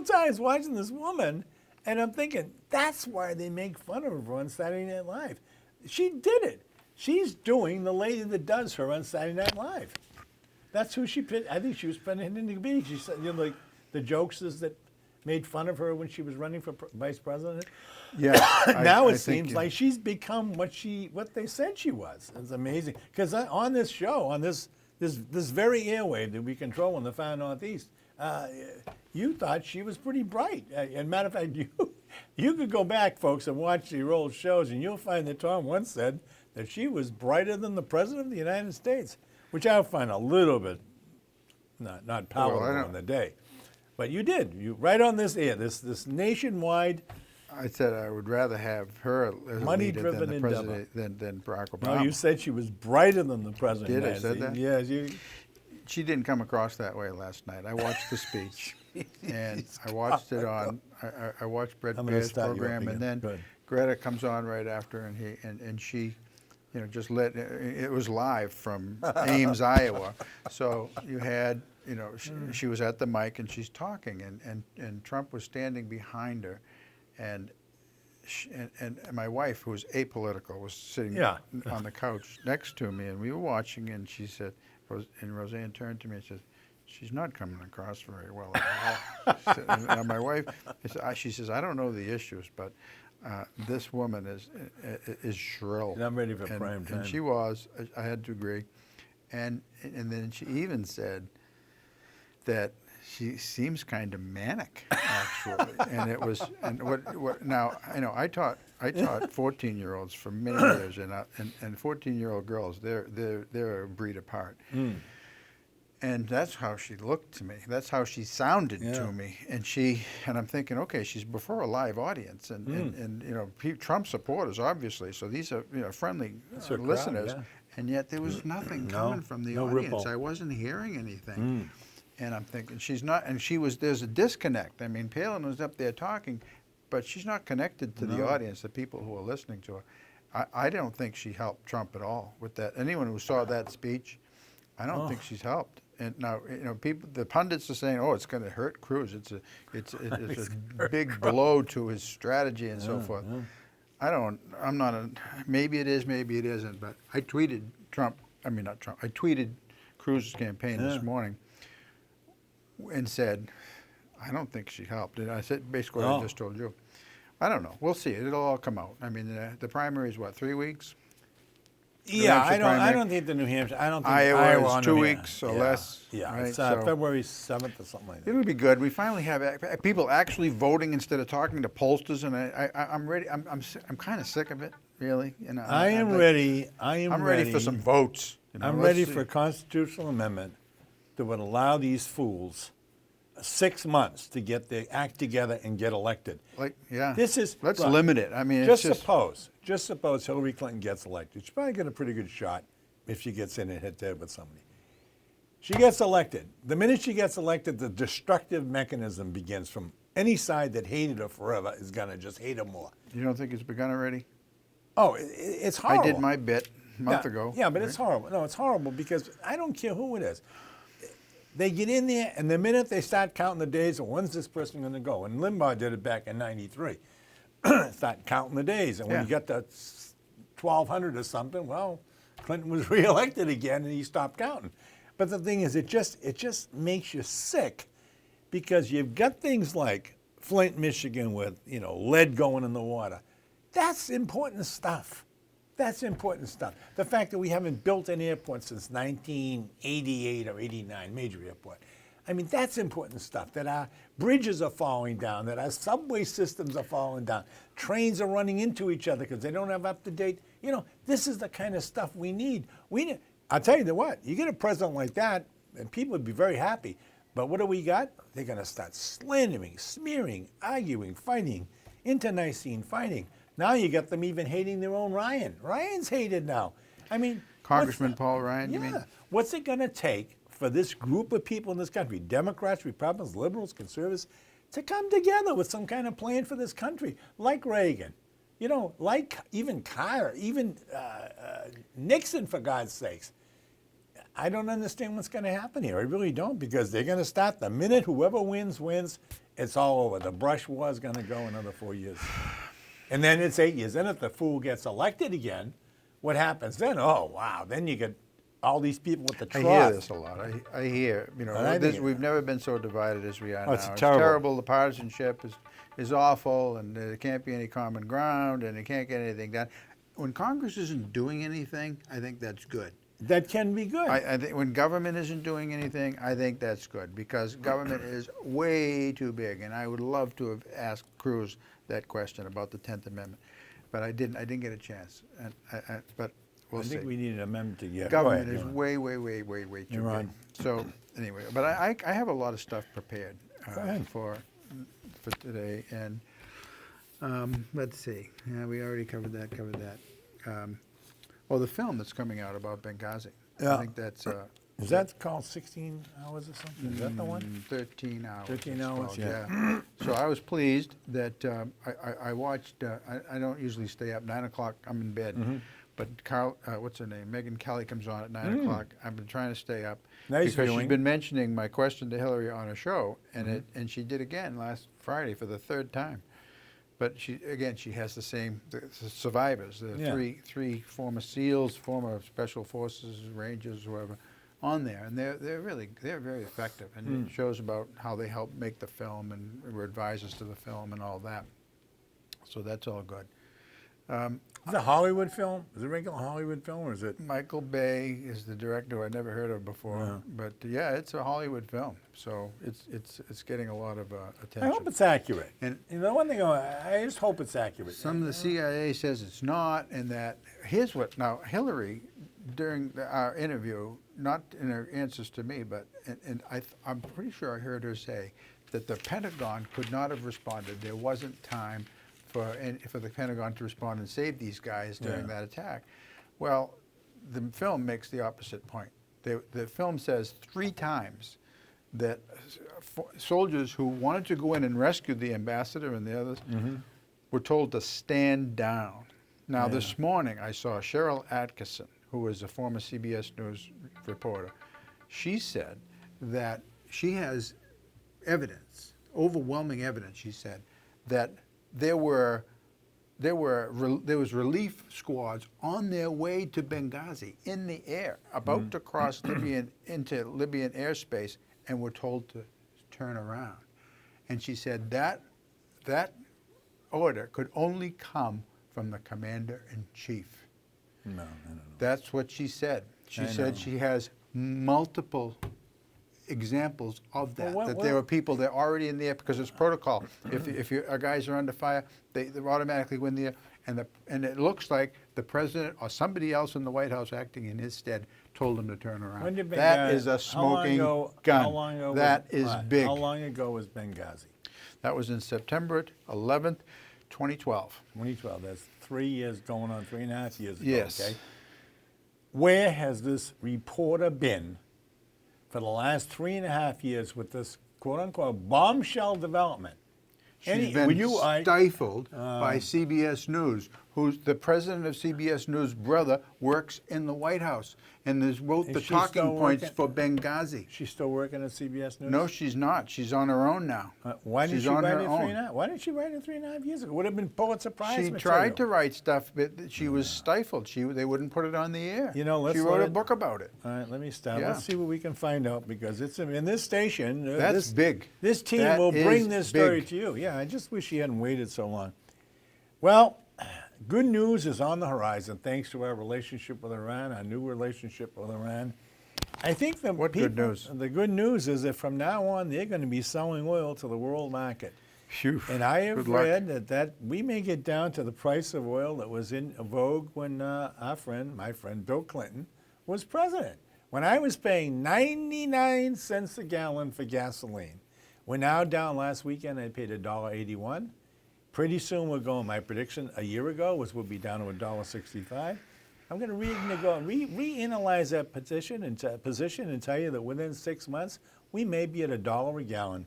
[SPEAKER 1] times watching this woman, and I'm thinking, that's why they make fun of her on Saturday Night Live. She did it. She's doing the lady that does her on Saturday Night Live. That's who she picked. I think she was pretending to be. She said, like the jokesters that made fun of her when she was running for vice president.
[SPEAKER 2] Yeah.
[SPEAKER 1] Now
[SPEAKER 2] I
[SPEAKER 1] it
[SPEAKER 2] think
[SPEAKER 1] seems like she's become what they said she was. It's amazing because on this show, on this very airwave that we control in the far Northeast, you thought she was pretty bright. And matter of fact, you could go back, folks, and watch the old shows, and you'll find that Tom once said that she was brighter than the President of the United States, which I find a little bit not palatable in the day. But you did. You right on this air, this nationwide.
[SPEAKER 2] I said I would rather have her as a leader
[SPEAKER 1] Money-driven
[SPEAKER 2] than the
[SPEAKER 1] endeavor.
[SPEAKER 2] president than Barack Obama.
[SPEAKER 1] No, you said she was brighter than the President.
[SPEAKER 2] Did I
[SPEAKER 1] of the
[SPEAKER 2] said
[SPEAKER 1] United
[SPEAKER 2] that?
[SPEAKER 1] States. Yes,
[SPEAKER 2] She didn't come across that way last night. I watched the speech, and I watched it on. I watched Brett
[SPEAKER 1] I'm gonna
[SPEAKER 2] Baer's
[SPEAKER 1] start you up
[SPEAKER 2] program, and
[SPEAKER 1] again.
[SPEAKER 2] then
[SPEAKER 1] Go ahead.
[SPEAKER 2] Greta comes on right after, and she, just let it was live from Ames, Iowa. So you had, she was at the mic and she's talking, and Trump was standing behind her, and my wife, who was apolitical, was sitting on the couch next to me, and we were watching, and she said, and Roseanne turned to me and said, "She's not coming across very well at all." And my wife, she says, "I don't know the issues, but this woman is shrill."
[SPEAKER 1] And I'm ready for prime time.
[SPEAKER 2] And she was. I had to agree. And then she even said that she seems kind of manic, actually. And it was, and what now, I taught 14-year-olds for many years, and 14-year-old girls, they're a breed apart. And that's how she looked to me. That's how she sounded to me. And I'm thinking, okay, she's before a live audience, and Trump supporters, obviously. So these are friendly listeners.
[SPEAKER 1] Crowd,
[SPEAKER 2] And yet there was nothing coming from the audience. Ripple. I wasn't hearing anything. And I'm thinking, she's not, and there's a disconnect. I mean, Palin was up there talking, but she's not connected to the audience, the people who are listening to her. I don't think she helped Trump at all with that. Anyone who saw that speech, I don't think she's helped. And now, people, the pundits are saying, "Oh, it's going to hurt Cruz. It's a big blow to his strategy and so forth." Maybe it is, maybe it isn't. But I tweeted I tweeted Cruz's campaign this morning and said, "I don't think she helped." And I said basically what I just told you. I don't know. We'll see. It'll all come out. I mean, the primary is what, 3 weeks?
[SPEAKER 1] Yeah, I don't think the New Hampshire. I don't think
[SPEAKER 2] Iowa is 2 weeks or less.
[SPEAKER 1] Yeah,
[SPEAKER 2] right?
[SPEAKER 1] it's February 7th or something like that.
[SPEAKER 2] It'll be good. We finally have people actually voting instead of talking to pollsters, and I'm ready. I'm kind of sick of it, really.
[SPEAKER 1] I'm ready.
[SPEAKER 2] I'm ready for some votes.
[SPEAKER 1] I'm ready for a constitutional amendment that would allow these fools 6 months to get their act together and get elected. Let's limit it. I mean, just suppose Hillary Clinton gets elected. She's probably got a pretty good shot if she gets in and hit head with somebody. She gets elected. The minute she gets elected, the destructive mechanism begins from any side that hated her forever is going to just hate her more.
[SPEAKER 2] You don't think it's begun already?
[SPEAKER 1] Oh, it's horrible.
[SPEAKER 2] I did my bit a month ago.
[SPEAKER 1] Yeah, but it's horrible. No, it's horrible because I don't care who it is. They get in there, and the minute they start counting the days, well, when's this person going to go? And Limbaugh did it back in '93. Start counting the days, and when you get to 1,200 or something, well, Clinton was reelected again, and he stopped counting. But the thing is, it just makes you sick, because you've got things like Flint, Michigan, with lead going in the water. That's important stuff. That's important stuff. The fact that we haven't built an airport since 1988 or 89, major airport. I mean, that's important stuff. That our bridges are falling down, that our subway systems are falling down. Trains are running into each other because they don't have up-to-date. This is the kind of stuff we need. I'll tell you what, you get a president like that, and people would be very happy. But what do we got? They're going to start slandering, smearing, arguing, fighting, internecine fighting. Now you got them even hating their own Ryan. Ryan's hated now. I mean,
[SPEAKER 2] Congressman Paul Ryan, you mean?
[SPEAKER 1] What's it going to take for this group of people in this country, Democrats, Republicans, liberals, conservatives, to come together with some kind of plan for this country, like Reagan, like even Carter, even Nixon, for God's sakes? I don't understand what's going to happen here. I really don't, because they're going to start the minute whoever wins, it's all over. The brush war is going to go another 4 years. And then it's 8 years. Then if the fool gets elected again, what happens then? Oh, wow. Then you get all these people with the trough.
[SPEAKER 2] I hear this a lot. I hear, we've never been so divided as we are now.
[SPEAKER 1] It's terrible.
[SPEAKER 2] The partisanship is awful, and there can't be any common ground, and they can't get anything done. When Congress isn't doing anything, I think that's good.
[SPEAKER 1] That can be good.
[SPEAKER 2] I think when government isn't doing anything, I think that's good, because government is way too big. And I would love to have asked Cruz that question about the 10th Amendment, but I didn't get a chance. But we'll see.
[SPEAKER 1] I think we need an amendment to get.
[SPEAKER 2] Government is way too big. So anyway, but I have a lot of stuff prepared for today, and let's see. Yeah, we already covered that. The film that's coming out about Benghazi.
[SPEAKER 1] Yeah.
[SPEAKER 2] I think that's.
[SPEAKER 1] Is that called 16 Hours or something? Is that the one?
[SPEAKER 2] 13 Hours.
[SPEAKER 1] 13 Hours,
[SPEAKER 2] yeah. So I was pleased that I watched. I don't usually stay up. 9 o'clock, I'm in bed. Mm-hmm. But what's her name? Megyn Kelly comes on at 9 o'clock. I've been trying to stay up because she's been mentioning my question to Hillary on her show, and and she did again last Friday for the third time. But she has the same survivors, the three former SEALs, former Special Forces, Rangers, whoever, on there, and they're very effective, and it shows about how they helped make the film and were advisors to the film and all that. So that's all good.
[SPEAKER 1] Is it a Hollywood film? Is it a regular Hollywood film, or is it?
[SPEAKER 2] Michael Bay is the director who I'd never heard of before.
[SPEAKER 1] Yeah.
[SPEAKER 2] But yeah, it's a Hollywood film, so it's getting a lot of attention.
[SPEAKER 1] I hope it's accurate.
[SPEAKER 2] And
[SPEAKER 1] you know, one thing, I just hope it's accurate.
[SPEAKER 2] some of the CIA says it's not, and that here's what. Now, Hillary, during our interview, not in her answers to me, but I'm pretty sure I heard her say that the Pentagon could not have responded. There wasn't time for the Pentagon to respond and save these guys during that attack. Well, the film makes the opposite point. The film says 3 times that soldiers who wanted to go in and rescue the ambassador and the others were told to stand down. Now, this morning I saw Cheryl Atkinson, who was a former CBS News reporter. She said that she has evidence, overwhelming evidence, she said, that there was relief squads on their way to Benghazi in the air, about to cross into Libyan airspace, and were told to turn around. And she said that order could only come from the commander-in-chief.
[SPEAKER 1] No, I don't know.
[SPEAKER 2] That's what she said. She said she has multiple examples of that.
[SPEAKER 1] Well,
[SPEAKER 2] there were people that are already in the air because it's protocol. If our guys are under fire, they automatically go in the air. And it looks like the president or somebody else in the White House acting in his stead told him to turn around. That is a smoking gun.
[SPEAKER 1] How long ago
[SPEAKER 2] that is big.
[SPEAKER 1] How long ago was Benghazi?
[SPEAKER 2] That was in September 11th, 2012.
[SPEAKER 1] 2012. That's 3 years going on, 3.5 years ago.
[SPEAKER 2] Yes.
[SPEAKER 1] Okay. Where has this reporter been for the last 3.5 years with this quote-unquote bombshell development?
[SPEAKER 2] She's been stifled by CBS News, who's the president of CBS News' brother works in the White House and wrote the talking points for Benghazi.
[SPEAKER 1] She's still working at CBS News?
[SPEAKER 2] No, she's not. She's on her own now.
[SPEAKER 1] Why didn't she write it 3.5? Why didn't she write it 3.5 years ago? Would have been Pulitzer Prize
[SPEAKER 2] She
[SPEAKER 1] material.
[SPEAKER 2] tried to write stuff, but she was stifled. They wouldn't put it on the air.
[SPEAKER 1] You know,
[SPEAKER 2] she wrote a book about it.
[SPEAKER 1] All right, let me stop.
[SPEAKER 2] Yeah.
[SPEAKER 1] Let's see what we can find out, because it's in this station.
[SPEAKER 2] That's big.
[SPEAKER 1] This team
[SPEAKER 2] That
[SPEAKER 1] will bring
[SPEAKER 2] is
[SPEAKER 1] this story
[SPEAKER 2] big.
[SPEAKER 1] to you. Yeah, I just wish she hadn't waited so long. Well, good news is on the horizon, thanks to our relationship with Iran, our new relationship with Iran. I think the
[SPEAKER 2] What good news?
[SPEAKER 1] The good news is that from now on, they're going to be selling oil to the world market.
[SPEAKER 2] Phew.
[SPEAKER 1] And I have
[SPEAKER 2] Good luck.
[SPEAKER 1] read that we may get down to the price of oil that was in vogue when my friend Bill Clinton, was president. When I was paying 99 cents a gallon for gasoline. We're now down. Last weekend I paid $1.81. Pretty soon we're going, my prediction a year ago was we'll be down to $1.65. I'm going to reanalyze that position and tell you that within 6 months, we may be at $1 a gallon.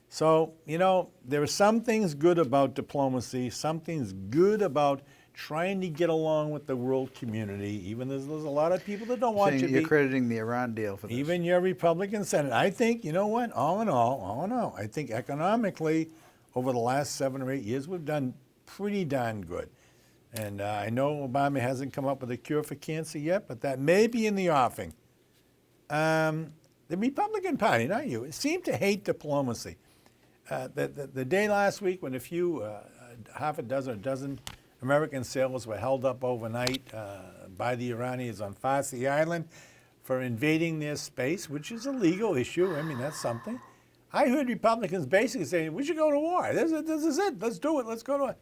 [SPEAKER 1] So, you know, there are some things good about diplomacy, some things good about trying to get along with the world community, even there's a lot of people that don't want you to be.
[SPEAKER 2] You're crediting the Iran deal for this.
[SPEAKER 1] Even your Republican Senate. I think, you know what, all in all, I think economically, over the last 7 or 8 years, we've done pretty darn good. And I know Obama hasn't come up with a cure for cancer yet, but that may be in the offing. The Republican Party, not you, seem to hate diplomacy. The day last week when half a dozen American sailors were held up overnight by the Iranians on Farsi Island for invading their space, which is a legal issue. I mean, that's something. I heard Republicans basically saying, we should go to war. This is it. Let's do it. Let's go to war.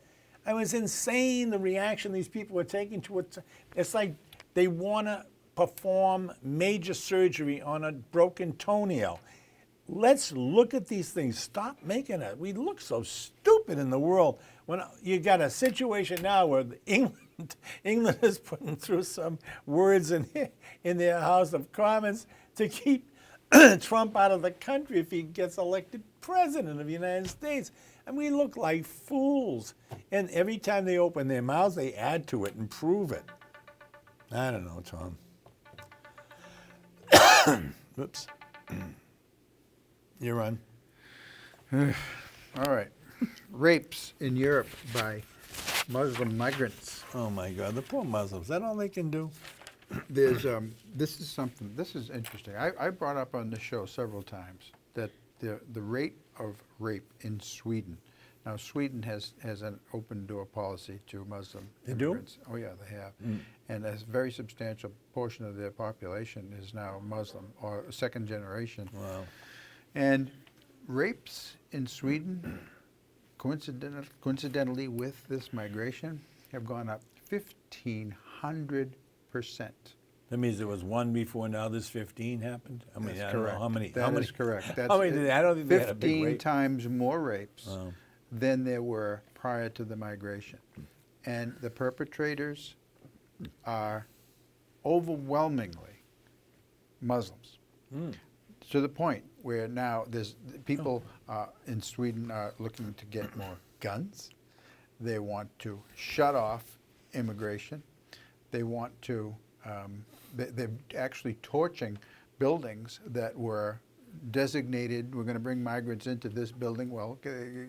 [SPEAKER 1] It was insane, the reaction these people were taking to it. It's like they want to perform major surgery on a broken toenail. Let's look at these things. Stop making it. We look so stupid in the world when you got a situation now where England is putting through some words in their House of Commons to keep Trump out of the country if he gets elected president of the United States. And we look like fools. And every time they open their mouths, they add to it and prove it. I don't know, Tom. Oops. You're on.
[SPEAKER 2] All right. Rapes in Europe by Muslim migrants.
[SPEAKER 1] Oh, my God. The poor Muslims. Is that all they can do?
[SPEAKER 2] There's this is interesting. I brought up on the show several times that the rate of rape in Sweden. Now, Sweden has an open door policy to Muslim
[SPEAKER 1] They do?
[SPEAKER 2] immigrants. Oh yeah, they have. And a very substantial portion of their population is now Muslim or second generation.
[SPEAKER 1] Wow.
[SPEAKER 2] And rapes in Sweden, coincidentally with this migration, have gone up 1,500%.
[SPEAKER 1] That means there was one before, now this 15 happened? I mean,
[SPEAKER 2] That's
[SPEAKER 1] I don't
[SPEAKER 2] correct.
[SPEAKER 1] know how many.
[SPEAKER 2] That
[SPEAKER 1] how many,
[SPEAKER 2] is correct. That's
[SPEAKER 1] how many did they, I don't think they had a big
[SPEAKER 2] 15
[SPEAKER 1] rate.
[SPEAKER 2] times more rapes
[SPEAKER 1] Wow.
[SPEAKER 2] than there were prior to the migration. And the perpetrators are overwhelmingly Muslims. To the point where now there's people in Sweden are looking to get more guns. They want to shut off immigration. They want to, they're actually torching buildings that were designated, we're going to bring migrants into this building. Well,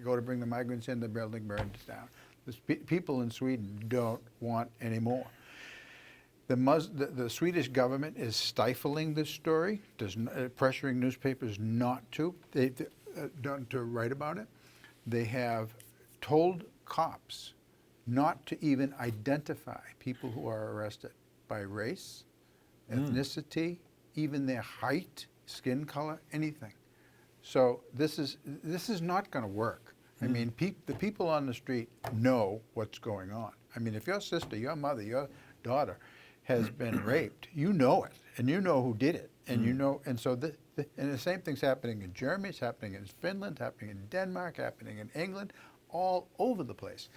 [SPEAKER 2] go to bring the migrants in, the building burns down. People in Sweden don't want any more. The Swedish government is stifling this story, pressuring newspapers not to write about it. They have told cops not to even identify people who are arrested by race, ethnicity, even their height, skin color, anything. So this is not going to work. I mean, the people on the street know what's going on. I mean, if your sister, your mother, your daughter has been raped, you know it, and you know who did it, and you know, and so and the same thing's happening in Germany, it's happening in Finland, happening in Denmark, happening in England, all over the place.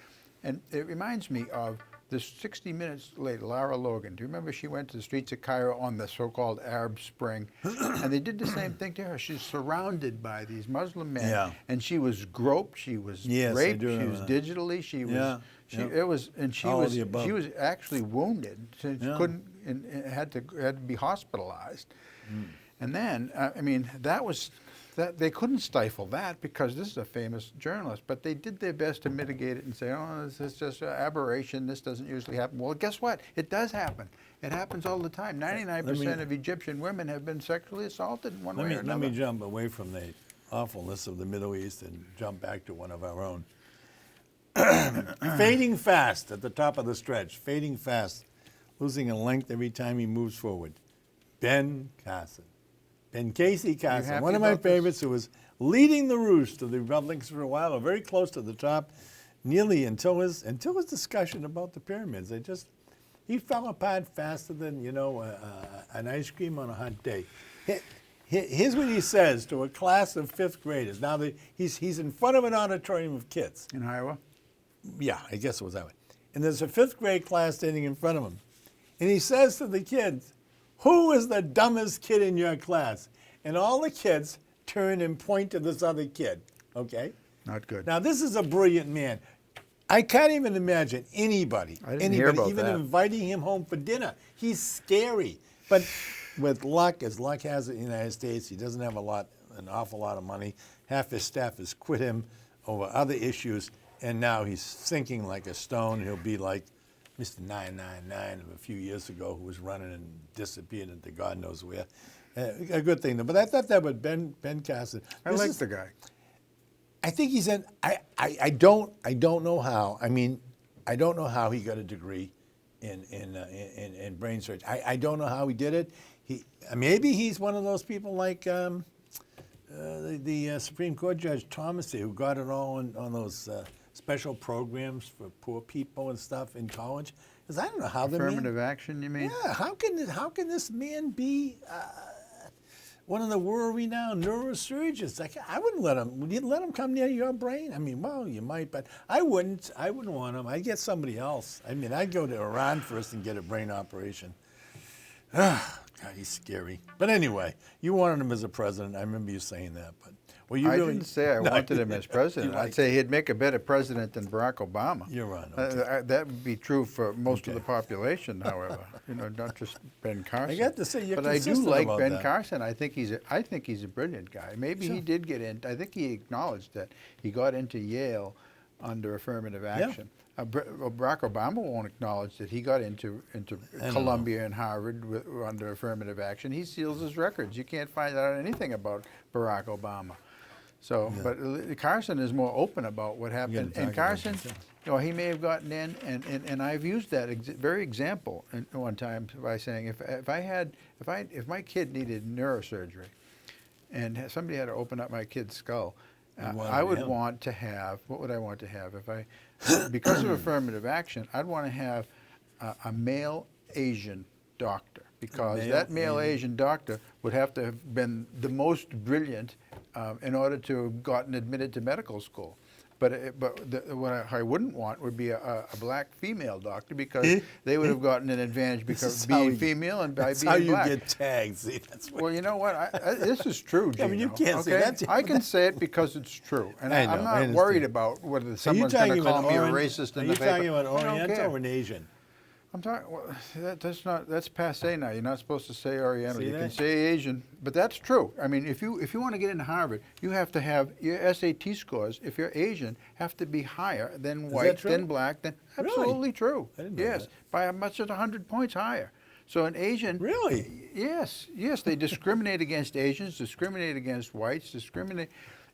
[SPEAKER 2] And it reminds me of this 60 Minutes later, Lara Logan. Do you remember she went to the streets of Cairo on the so-called Arab Spring? And they did the same thing to her. She's surrounded by these Muslim men, and she was groped, she was raped, she was digitally, she was, she was actually wounded. She couldn't, and had to be hospitalized. And then, I mean, they couldn't stifle that because this is a famous journalist, but they did their best to mitigate it and say, oh, this is just an aberration, this doesn't usually happen. Well, guess what? It does happen. It happens all the time. 99% of Egyptian women have been sexually assaulted in one way or another.
[SPEAKER 1] Let me jump away from the awfulness of the Middle East and jump back to one of our own. Fading fast at the top of the stretch, fading fast, losing a length every time he moves forward. Ben Carson. Ben Casey Carson, one of my favorites, who was leading the roost of the Republicans for a while, or very close to the top, nearly until his discussion about the pyramids. He fell apart faster than, an ice cream on a hot day. Here's what he says to a class of fifth graders. Now he's in front of an auditorium of kids.
[SPEAKER 2] In Iowa?
[SPEAKER 1] Yeah, I guess it was that way. And there's a fifth grade class standing in front of him. And he says to the kids, "Who is the dumbest kid in your class?" And all the kids turn and point to this other kid, okay?
[SPEAKER 2] Not good.
[SPEAKER 1] Now, this is a brilliant man. I can't even imagine anybody even inviting him home for dinner. He's scary. But with luck, as luck has it in the United States, he doesn't have an awful lot of money. Half his staff has quit him over other issues, and now he's sinking like a stone. He'll be like Mr. 999 of a few years ago, who was running and disappeared into God knows where. A good thing, though. But I thought that was Ben Carson.
[SPEAKER 2] I like the guy.
[SPEAKER 1] I think he's in. I don't know how. I mean, I don't know how he got a degree in brain surgery. I don't know how he did it. Maybe he's one of those people like the Supreme Court Judge Thomas, who got it all on those special programs for poor people and stuff in college. Because I don't know how
[SPEAKER 2] affirmative action, you mean?
[SPEAKER 1] Yeah. How can this man be one of the world-renowned neurosurgeons? Like, I wouldn't let him. Would you let him come near your brain? I mean, well, you might, but I wouldn't. I wouldn't want him. I'd get somebody else. I mean, I'd go to Iran first and get a brain operation. God, he's scary. But anyway, you wanted him as a president. I remember you saying that. But I
[SPEAKER 2] didn't say I wanted him as president. I'd say he'd make a better president than Barack Obama.
[SPEAKER 1] You're right.
[SPEAKER 2] That would be true for most of the population, however. Not just Ben Carson.
[SPEAKER 1] I got to say,
[SPEAKER 2] but I do like Ben Carson. I think he's a brilliant guy. Maybe he did get in. I think he acknowledged that he got into Yale under affirmative action. Barack Obama won't acknowledge that he got into Columbia and Harvard under affirmative action. He seals his records. You can't find out anything about Barack Obama. So, but Carson is more open about what happened.
[SPEAKER 1] talk
[SPEAKER 2] And
[SPEAKER 1] about
[SPEAKER 2] Carson,
[SPEAKER 1] that, too.
[SPEAKER 2] you know, he may have gotten in, and I've used that very example one time by saying if my kid needed neurosurgery, and somebody had to open up my kid's skull, I would want to have, what would I want to have? Because of affirmative action, I'd want to have a male Asian doctor, because that male Asian doctor would have to have been the most brilliant in order to have gotten admitted to medical school. But what I wouldn't want would be a black female doctor, because they would have gotten an advantage because being female and by being black.
[SPEAKER 1] That's how you get tagged. See, that's what
[SPEAKER 2] Well, you know what? This is true, Gino.
[SPEAKER 1] I mean, you can't say that.
[SPEAKER 2] I can say it because it's true, and
[SPEAKER 1] I know,
[SPEAKER 2] I'm
[SPEAKER 1] I
[SPEAKER 2] not
[SPEAKER 1] understand.
[SPEAKER 2] worried about whether someone's going to call me a racist in the paper.
[SPEAKER 1] Are you talking about
[SPEAKER 2] I don't
[SPEAKER 1] Oriental
[SPEAKER 2] care.
[SPEAKER 1] or an Asian?
[SPEAKER 2] I'm talking. Well, that's passé now. You're not supposed to say Oriental.
[SPEAKER 1] See
[SPEAKER 2] You can
[SPEAKER 1] that?
[SPEAKER 2] say Asian, but that's true. I mean, if you want to get into Harvard, you have to have your SAT scores. If you're Asian, have to be higher than white,
[SPEAKER 1] true?
[SPEAKER 2] than black, than absolutely true.
[SPEAKER 1] I didn't know
[SPEAKER 2] Yes,
[SPEAKER 1] that.
[SPEAKER 2] by as much as 100 points higher. So an Asian.
[SPEAKER 1] Really?
[SPEAKER 2] Yes, they discriminate against Asians, discriminate against whites, discriminate.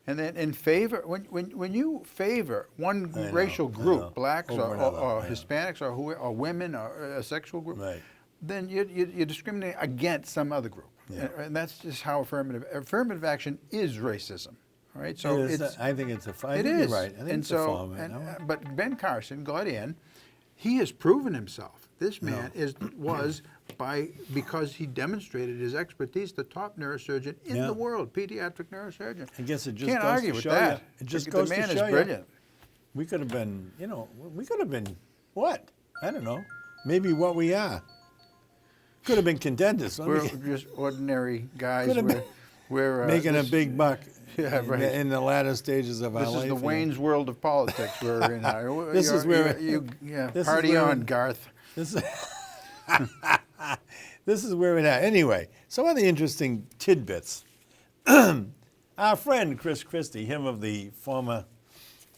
[SPEAKER 2] And then in favor, when you favor one
[SPEAKER 1] I know,
[SPEAKER 2] racial
[SPEAKER 1] I
[SPEAKER 2] group,
[SPEAKER 1] know.
[SPEAKER 2] blacks
[SPEAKER 1] Over
[SPEAKER 2] or
[SPEAKER 1] another,
[SPEAKER 2] Hispanics or women or a sexual group,
[SPEAKER 1] Right.
[SPEAKER 2] then you discriminate against some other group.
[SPEAKER 1] Yeah.
[SPEAKER 2] And that's just how affirmative action is racism. All right, so
[SPEAKER 1] It is,
[SPEAKER 2] it's
[SPEAKER 1] I think it's a. I
[SPEAKER 2] it
[SPEAKER 1] think
[SPEAKER 2] is.
[SPEAKER 1] You're right. I think
[SPEAKER 2] and
[SPEAKER 1] it's
[SPEAKER 2] so,
[SPEAKER 1] a form.
[SPEAKER 2] but Ben Carson got in. He has proven himself. This man was because he demonstrated his expertise, the top neurosurgeon in
[SPEAKER 1] Yeah.
[SPEAKER 2] the world, pediatric neurosurgeon.
[SPEAKER 1] I guess it just
[SPEAKER 2] Can't
[SPEAKER 1] goes
[SPEAKER 2] argue
[SPEAKER 1] to
[SPEAKER 2] with
[SPEAKER 1] show
[SPEAKER 2] that.
[SPEAKER 1] you. It just
[SPEAKER 2] the
[SPEAKER 1] goes
[SPEAKER 2] man
[SPEAKER 1] to
[SPEAKER 2] is
[SPEAKER 1] show you.
[SPEAKER 2] brilliant.
[SPEAKER 1] We could have been, we could have been what? I don't know. Maybe what we are. Could have been contenders.
[SPEAKER 2] We're just ordinary guys.
[SPEAKER 1] Could have been
[SPEAKER 2] We're
[SPEAKER 1] making a big buck.
[SPEAKER 2] Yeah, right.
[SPEAKER 1] In the latter stages of our
[SPEAKER 2] This
[SPEAKER 1] life.
[SPEAKER 2] is the Wayne's World of politics we're in now.
[SPEAKER 1] This is where this is
[SPEAKER 2] party
[SPEAKER 1] where
[SPEAKER 2] on, Garth.
[SPEAKER 1] This is, this is where it at. Anyway, some of the interesting tidbits. Our friend Chris Christie, him of the former,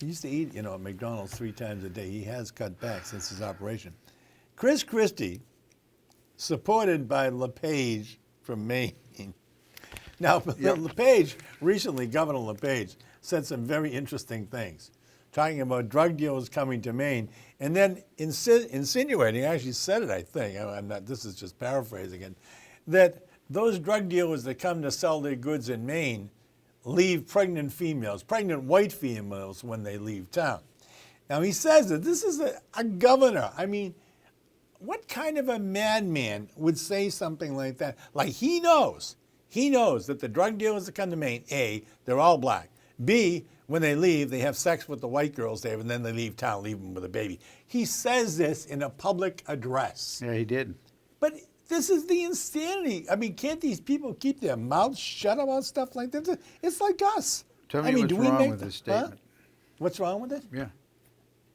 [SPEAKER 1] he used to eat, at McDonald's 3 times a day. He has cut back since his operation. Chris Christie, supported by LePage from Maine. Now, LePage, recently, Governor LePage, said some very interesting things, talking about drug dealers coming to Maine, and then insinuating, actually said it, I think, this is just paraphrasing it, that those drug dealers that come to sell their goods in Maine leave pregnant white females when they leave town. Now, he says that this is a governor. I mean, what kind of a madman would say something like that? Like, he knows that the drug dealers that come to Maine, A, they're all black. B, when they leave, they have sex with the white girls there, and then they leave town, leave them with a baby. He says this in a public address.
[SPEAKER 2] Yeah, he did.
[SPEAKER 1] But this is the insanity. I mean, can't these people keep their mouths shut about stuff like this? It's like us.
[SPEAKER 2] Tell me what's wrong with this statement.
[SPEAKER 1] Huh? What's wrong with it?
[SPEAKER 2] Yeah.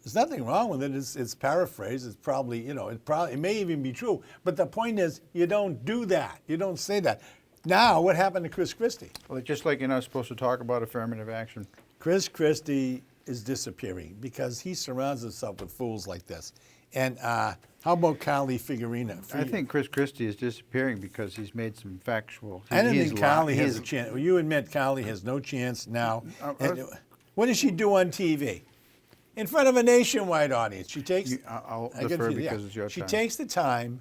[SPEAKER 1] There's nothing wrong with it. It's paraphrased. It's probably, it may even be true. But the point is, you don't do that. You don't say that. Now, what happened to Chris Christie?
[SPEAKER 2] Well, just like you're not supposed to talk about affirmative action.
[SPEAKER 1] Chris Christie is disappearing because he surrounds himself with fools like this. And how about Carly Figurina?
[SPEAKER 2] I think Chris Christie is disappearing because he's made some factual.
[SPEAKER 1] I don't think Carly has a chance. Well, you admit Carly has no chance now. And what does she do on TV? In front of a nationwide audience. She takes.
[SPEAKER 2] I'll defer because it's your time.
[SPEAKER 1] She takes the time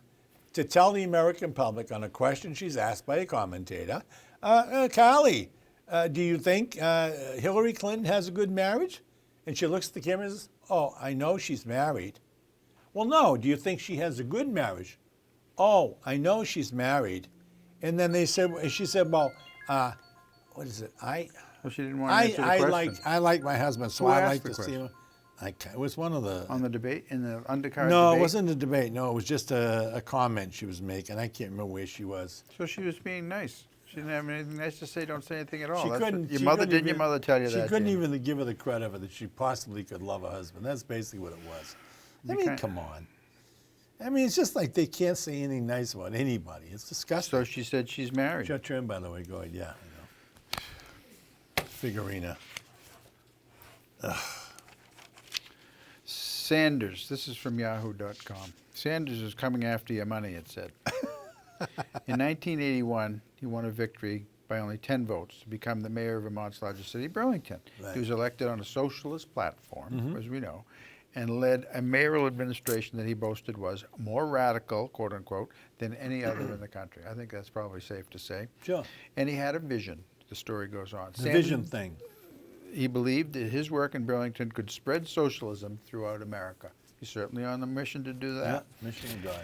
[SPEAKER 1] to tell the American public on a question she's asked by a commentator, Carly, do you think Hillary Clinton has a good marriage? And she looks at the camera and says, oh, I know she's married. Well, no, do you think she has a good marriage? Oh, I know she's married. And then she said, well, what is it?
[SPEAKER 2] Well, she didn't want to answer the question.
[SPEAKER 1] I like my husband, so
[SPEAKER 2] Who
[SPEAKER 1] I
[SPEAKER 2] asked
[SPEAKER 1] like
[SPEAKER 2] the
[SPEAKER 1] to see
[SPEAKER 2] question?
[SPEAKER 1] him. It was one of the...
[SPEAKER 2] On the debate, in the undercard
[SPEAKER 1] No,
[SPEAKER 2] debate?
[SPEAKER 1] it wasn't a debate. No, it was just a comment she was making. I can't remember where she was.
[SPEAKER 2] So she was being nice. She didn't have anything nice to say. Don't say anything at all.
[SPEAKER 1] She
[SPEAKER 2] That's
[SPEAKER 1] couldn't.
[SPEAKER 2] Your
[SPEAKER 1] she
[SPEAKER 2] mother
[SPEAKER 1] couldn't
[SPEAKER 2] didn't.
[SPEAKER 1] even-
[SPEAKER 2] Your mother tell you that?
[SPEAKER 1] She couldn't
[SPEAKER 2] Jane?
[SPEAKER 1] even give her the credit for that she possibly could love her husband. That's basically what it was. I mean, come on. I mean, it's just like they can't say anything nice about anybody. It's disgusting.
[SPEAKER 2] So she said she's married.
[SPEAKER 1] Shut your in, by the way. Go ahead. Yeah, I know. Figurina.
[SPEAKER 2] Sanders. This is from Yahoo.com. Sanders is coming after your money. It said. In 1981, he won a victory by only 10 votes to become the mayor of Vermont's largest city, Burlington.
[SPEAKER 1] Right.
[SPEAKER 2] He was elected on a socialist platform, as we know, and led a mayoral administration that he boasted was more radical, quote unquote, than any other in the country. I think that's probably safe to say.
[SPEAKER 1] Sure.
[SPEAKER 2] And he had a vision, the story goes on.
[SPEAKER 1] The vision thing.
[SPEAKER 2] He believed that his work in Burlington could spread socialism throughout America. He's certainly on the mission to do that.
[SPEAKER 1] Yeah, mission of God.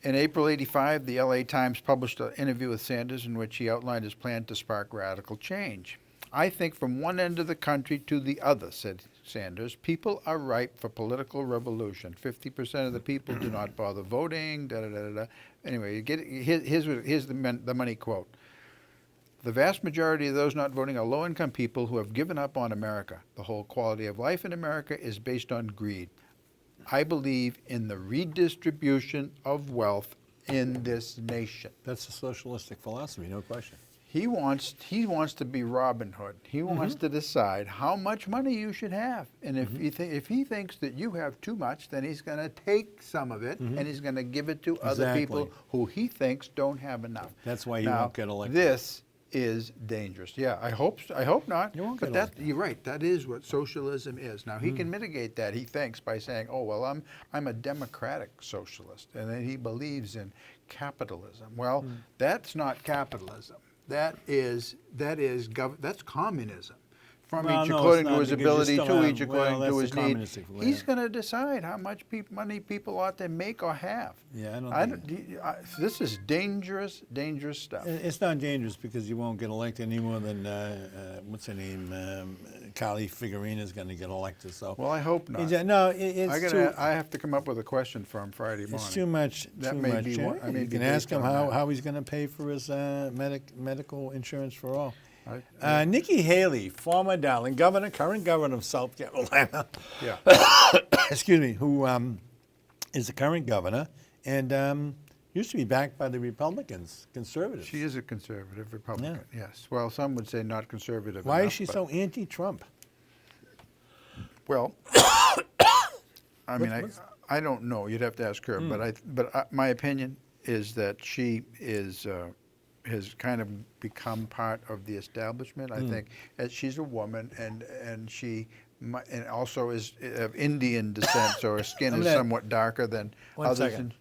[SPEAKER 2] In April '85, the LA Times published an interview with Sanders in which he outlined his plan to spark radical change. I think from one end of the country to the other, said Sanders, people are ripe for political revolution. 50% of the people do not bother voting, da-da-da-da-da. Anyway, here's the money quote. The vast majority of those not voting are low-income people who have given up on America. The whole quality of life in America is based on greed. I believe in the redistribution of wealth in this nation.
[SPEAKER 1] That's a socialistic philosophy, no question.
[SPEAKER 2] He wants to be Robin Hood. He wants to decide how much money you should have. And if he thinks that you have too much, then he's going to take some of it and he's going to give it to other people who he thinks don't have enough.
[SPEAKER 1] That's why you won't get elected.
[SPEAKER 2] This is dangerous. Yeah, I hope not.
[SPEAKER 1] You won't
[SPEAKER 2] but
[SPEAKER 1] get elected.
[SPEAKER 2] You're right. That is what socialism is. Now he can mitigate that, he thinks, by saying, "Oh well, I'm a democratic socialist," and then he believes in capitalism. Well, that's not capitalism. That's communism. From
[SPEAKER 1] Well,
[SPEAKER 2] each
[SPEAKER 1] no,
[SPEAKER 2] according
[SPEAKER 1] it's
[SPEAKER 2] to his
[SPEAKER 1] not, because
[SPEAKER 2] ability,
[SPEAKER 1] you still
[SPEAKER 2] to
[SPEAKER 1] have-
[SPEAKER 2] each
[SPEAKER 1] well,
[SPEAKER 2] according to
[SPEAKER 1] that's
[SPEAKER 2] his
[SPEAKER 1] the
[SPEAKER 2] need.
[SPEAKER 1] communistic way,
[SPEAKER 2] He's
[SPEAKER 1] yeah.
[SPEAKER 2] going to decide how much money people ought to make or have.
[SPEAKER 1] Yeah,
[SPEAKER 2] This is dangerous, dangerous stuff.
[SPEAKER 1] It's not dangerous because you won't get elected any more than, what's her name, Carly Figurina is going to get elected. So.
[SPEAKER 2] Well, I hope not.
[SPEAKER 1] No, it's too.
[SPEAKER 2] I have to come up with a question for him Friday morning.
[SPEAKER 1] It's too much.
[SPEAKER 2] That
[SPEAKER 1] too
[SPEAKER 2] may
[SPEAKER 1] much.
[SPEAKER 2] be
[SPEAKER 1] Yeah,
[SPEAKER 2] one- I may
[SPEAKER 1] you
[SPEAKER 2] be
[SPEAKER 1] can ask
[SPEAKER 2] based
[SPEAKER 1] him
[SPEAKER 2] on that.
[SPEAKER 1] how he's going to pay for his medical insurance for all.
[SPEAKER 2] I-
[SPEAKER 1] Nikki Haley, former darling governor, current governor of South Carolina,
[SPEAKER 2] Yeah.
[SPEAKER 1] excuse me, who is the current governor and used to be backed by the Republicans, conservatives.
[SPEAKER 2] She is a conservative Republican, yes. Well, some would say not conservative
[SPEAKER 1] Why
[SPEAKER 2] enough,
[SPEAKER 1] is she
[SPEAKER 2] but-
[SPEAKER 1] so anti-Trump?
[SPEAKER 2] Well, I mean, I don't know. You'd have to ask her. But my opinion is that she has kind of become part of the establishment. I think she's a woman, and she and also is of Indian descent, so her skin is somewhat darker than
[SPEAKER 1] One
[SPEAKER 2] others.
[SPEAKER 1] second.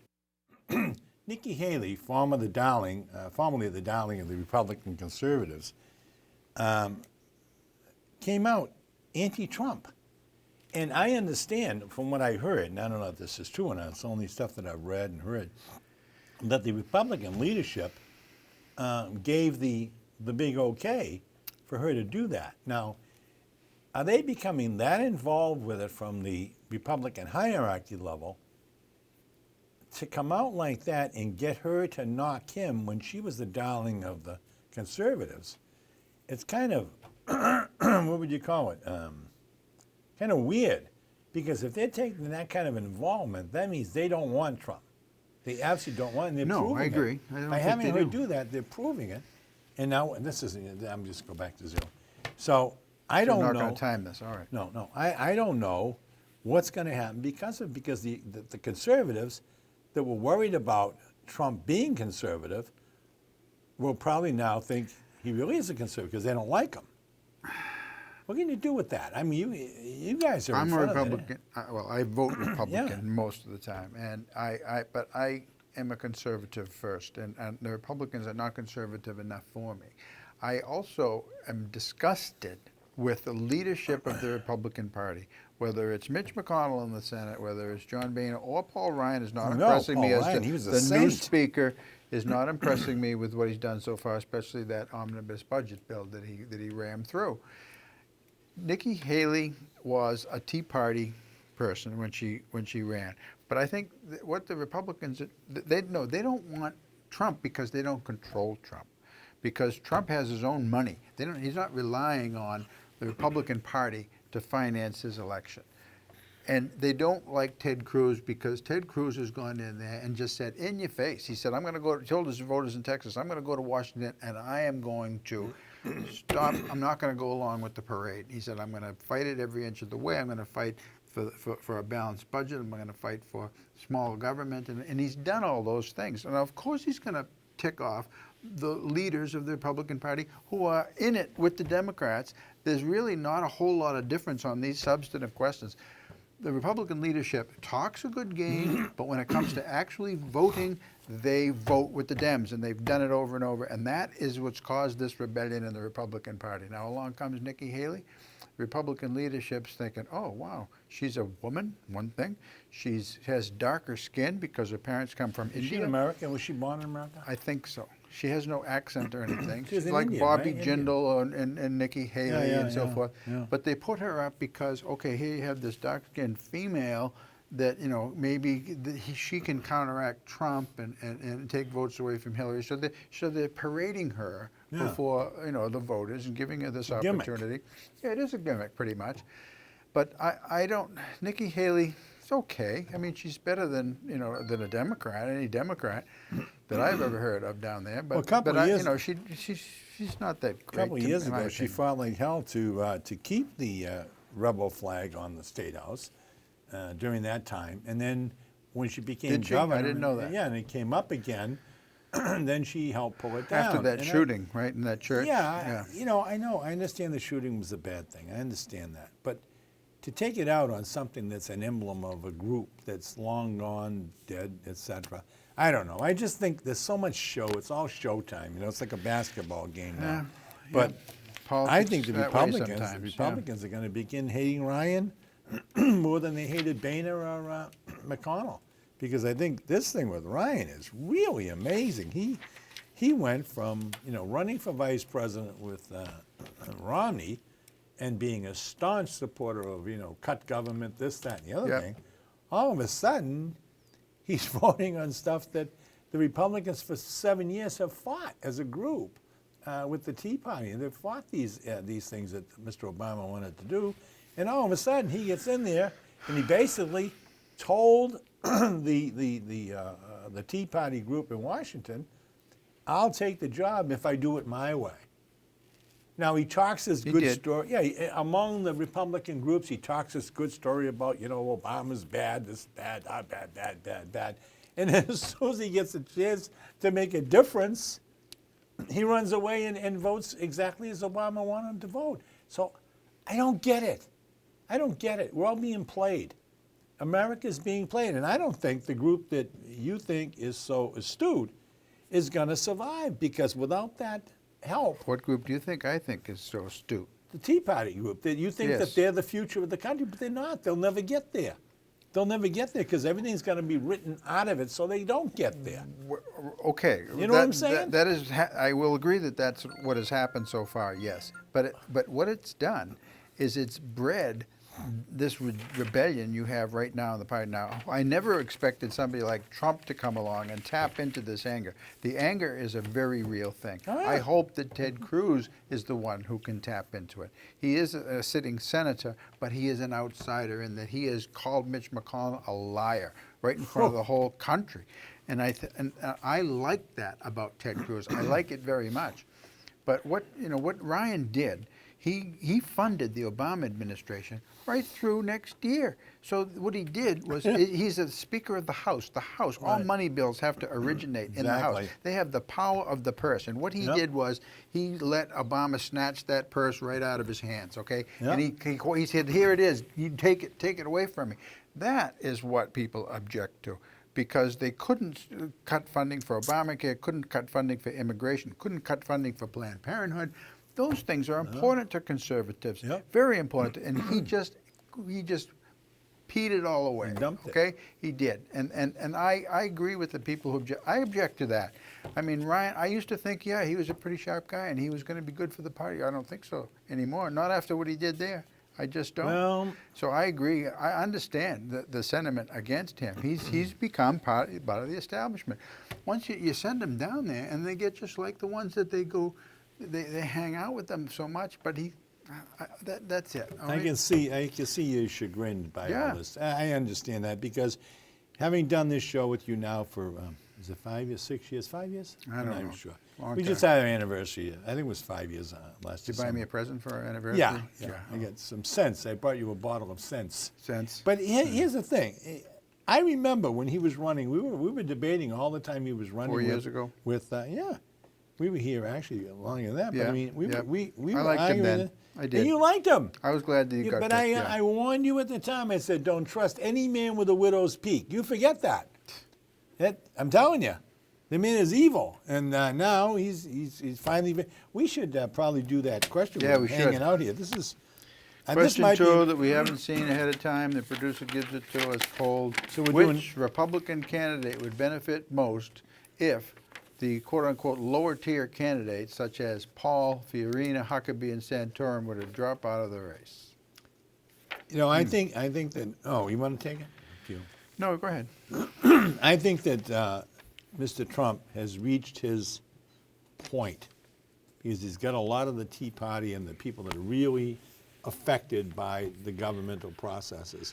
[SPEAKER 1] Nikki Haley, formerly the darling of the Republican conservatives, came out anti-Trump. And I understand from what I heard, and I don't know if this is true or not, it's only stuff that I've read and heard, that the Republican leadership gave the big okay for her to do that. Now, are they becoming that involved with it from the Republican hierarchy level to come out like that and get her to knock him when she was the darling of the conservatives? It's kind of, what would you call it? Kind of weird, because if they're taking that kind of involvement, that means they don't want Trump. They absolutely don't want it, and they're
[SPEAKER 2] No,
[SPEAKER 1] proving
[SPEAKER 2] I agree.
[SPEAKER 1] it.
[SPEAKER 2] I don't
[SPEAKER 1] By
[SPEAKER 2] think
[SPEAKER 1] having
[SPEAKER 2] they
[SPEAKER 1] her
[SPEAKER 2] do.
[SPEAKER 1] do that, they're proving it. And now, and this isn't, I'm just go back to zero. So I don't
[SPEAKER 2] We're not
[SPEAKER 1] know.
[SPEAKER 2] going to time this. All right.
[SPEAKER 1] No. I don't know what's going to happen because the conservatives that were worried about Trump being conservative will probably now think he really is a conservative because they don't like him. What can you do with that? I mean, you guys are.
[SPEAKER 2] I'm
[SPEAKER 1] in
[SPEAKER 2] a
[SPEAKER 1] front of it.
[SPEAKER 2] Republican. Well, I vote Republican
[SPEAKER 1] Yeah.
[SPEAKER 2] most of the time, and but I am a conservative first, and the Republicans are not conservative enough for me. I also am disgusted with the leadership of the Republican Party, whether it's Mitch McConnell in the Senate, whether it's John Boehner or Paul Ryan is not
[SPEAKER 1] No,
[SPEAKER 2] impressing me
[SPEAKER 1] Paul
[SPEAKER 2] as
[SPEAKER 1] Ryan, he was a
[SPEAKER 2] the new
[SPEAKER 1] saint.
[SPEAKER 2] speaker is not impressing me with what he's done so far, especially that omnibus budget bill that he rammed through. Nikki Haley was a Tea Party person when she ran, but I think what the Republicans they don't want Trump because they don't control Trump, because Trump has his own money. He's not relying on the Republican Party to finance his election. And they don't like Ted Cruz because Ted Cruz has gone in there and just said, in your face, he said, told his voters in Texas, I'm going to go to Washington and I am going to stop, I'm not going to go along with the parade. He said, I'm going to fight it every inch of the way. I'm going to fight for a balanced budget. I'm going to fight for small government. And he's done all those things. And of course he's going to tick off the leaders of the Republican Party who are in it with the Democrats. There's really not a whole lot of difference on these substantive questions. The Republican leadership talks a good game, but when it comes to actually voting, they vote with the Dems, and they've done it over and over, and that is what's caused this rebellion in the Republican Party. Now along comes Nikki Haley. Republican leadership's thinking, oh, wow, she's a woman, one thing. She has darker skin because her parents come from India.
[SPEAKER 1] Is she an American? Was she born in America?
[SPEAKER 2] I think so. She has no accent or anything.
[SPEAKER 1] She's
[SPEAKER 2] like
[SPEAKER 1] Indian,
[SPEAKER 2] Bobby
[SPEAKER 1] right?
[SPEAKER 2] Jindal and Nikki Haley and so forth.
[SPEAKER 1] Yeah.
[SPEAKER 2] But they put her up because, okay, here you have this dark-skinned female that, you know, maybe she can counteract Trump and take votes away from Hillary. So they're parading her before, you know, the voters and giving her this opportunity. Yeah, it is a gimmick, pretty much. But I don't, Nikki Haley, it's okay. I mean, she's better than, you know, than a Democrat, any Democrat that I've ever heard of down there. But,
[SPEAKER 1] Well, a couple of years,
[SPEAKER 2] you know, she's not that great.
[SPEAKER 1] A couple of years ago, she fought like hell to keep the rebel flag on the State House during that time. And then when she became governor,
[SPEAKER 2] I didn't know that.
[SPEAKER 1] Yeah, and it came up again. Then she helped pull it down.
[SPEAKER 2] After that shooting, right, in that church?
[SPEAKER 1] Yeah, you know, I understand the shooting was a bad thing. I understand that. But to take it out on something that's an emblem of a group that's long gone, dead, etc., I don't know. I just think there's so much show. It's all showtime. You know, it's like a basketball game now. But I think the Republicans are going to begin hating Ryan more than they hated Boehner or McConnell. Because I think this thing with Ryan is really amazing. He went from, you know, running for vice president with Romney and being a staunch supporter of, you know, cut government, this, that, and the other thing. All of a sudden, he's voting on stuff that the Republicans for 7 years have fought as a group with the Tea Party. And they've fought these things that Mr. Obama wanted to do. And all of a sudden, he gets in there and he basically told the Tea Party group in Washington, I'll take the job if I do it my way. Now, he talks this good story. Yeah, among the Republican groups, he talks this good story about, you know, Obama's bad, this bad, bad. And then as soon as he gets a chance to make a difference, he runs away and votes exactly as Obama wanted him to vote. So I don't get it. I don't get it. We're all being played. America's being played. And I don't think the group that you think is so astute is going to survive, because without that help.
[SPEAKER 2] What group do you think I think is so astute?
[SPEAKER 1] The Tea Party group. That you think that they're the future of the country, but they're not. They'll never get there. They'll never get there because everything's going to be written out of it so they don't get there.
[SPEAKER 2] Okay.
[SPEAKER 1] You know what I'm saying?
[SPEAKER 2] That is, I will agree that that's what has happened so far, yes. But what it's done is it's bred this rebellion you have right now in the party. Now, I never expected somebody like Trump to come along and tap into this anger. The anger is a very real thing. I hope that Ted Cruz is the one who can tap into it. He is a sitting senator, but he is an outsider in that he has called Mitch McLaughlin a liar right in front of the whole country. And I like that about Ted Cruz. I like it very much. But what Ryan did, he funded the Obama administration right through next year. So what he did was, he's a Speaker of the House. The House, all money bills have to originate in the House. They have the power of the purse. And what he did was, he let Obama snatch that purse right out of his hands, okay? And he said, here it is, you take it away from me. That is what people object to, because they couldn't cut funding for Obamacare, couldn't cut funding for immigration, couldn't cut funding for Planned Parenthood. Those things are important to conservatives, very important. And he just peed it all away. Okay, he did. And I agree with the people who object. I object to that. I mean, Ryan, I used to think, yeah, he was a pretty sharp guy and he was going to be good for the party. I don't think so anymore. Not after what he did there. I just don't.
[SPEAKER 1] Well,
[SPEAKER 2] so I agree. I understand the sentiment against him. He's become part of the establishment. Once you send him down there, and they get just like the ones that they go. They hang out with them so much, but that's it.
[SPEAKER 1] I can see you chagrined by all this. I understand that, because having done this show with you now for is it 5 years, 6 years, 5 years?
[SPEAKER 2] I don't know.
[SPEAKER 1] I'm sure. We just had our anniversary. I think it was 5 years last December.
[SPEAKER 2] Did you buy me a present for our anniversary?
[SPEAKER 1] Yeah. I got some scents. I brought you a bottle of scents.
[SPEAKER 2] Scents.
[SPEAKER 1] But here's the thing. I remember when he was running. We were debating all the time he was running.
[SPEAKER 2] 4 years ago.
[SPEAKER 1] We were here actually longer than that, but
[SPEAKER 2] Yeah,
[SPEAKER 1] I mean, we
[SPEAKER 2] yeah.
[SPEAKER 1] we
[SPEAKER 2] I
[SPEAKER 1] were
[SPEAKER 2] liked him
[SPEAKER 1] arguing.
[SPEAKER 2] then. I did.
[SPEAKER 1] And you liked him.
[SPEAKER 2] I was glad that he got
[SPEAKER 1] But
[SPEAKER 2] picked, yeah.
[SPEAKER 1] I warned you at the time. I said, don't trust any man with a widow's peak. You forget that. I'm telling you, the man is evil, and now he's finally. We should probably do that question.
[SPEAKER 2] Yeah,
[SPEAKER 1] with
[SPEAKER 2] we
[SPEAKER 1] him hanging
[SPEAKER 2] should.
[SPEAKER 1] out here. This is. And
[SPEAKER 2] Question
[SPEAKER 1] this might
[SPEAKER 2] two
[SPEAKER 1] be,
[SPEAKER 2] that we haven't seen ahead of time, the producer gives it to us cold.
[SPEAKER 1] So we're doing-
[SPEAKER 2] Which Republican candidate would benefit most if the quote-unquote lower-tier candidates, such as Paul, Fiorina, Huckabee, and Santorum, were to drop out of the race?
[SPEAKER 1] I think that. Oh, you want to take it? If you-
[SPEAKER 2] No, go ahead.
[SPEAKER 1] I think that Mr. Trump has reached his point because he's got a lot of the Tea Party and the people that are really affected by the governmental processes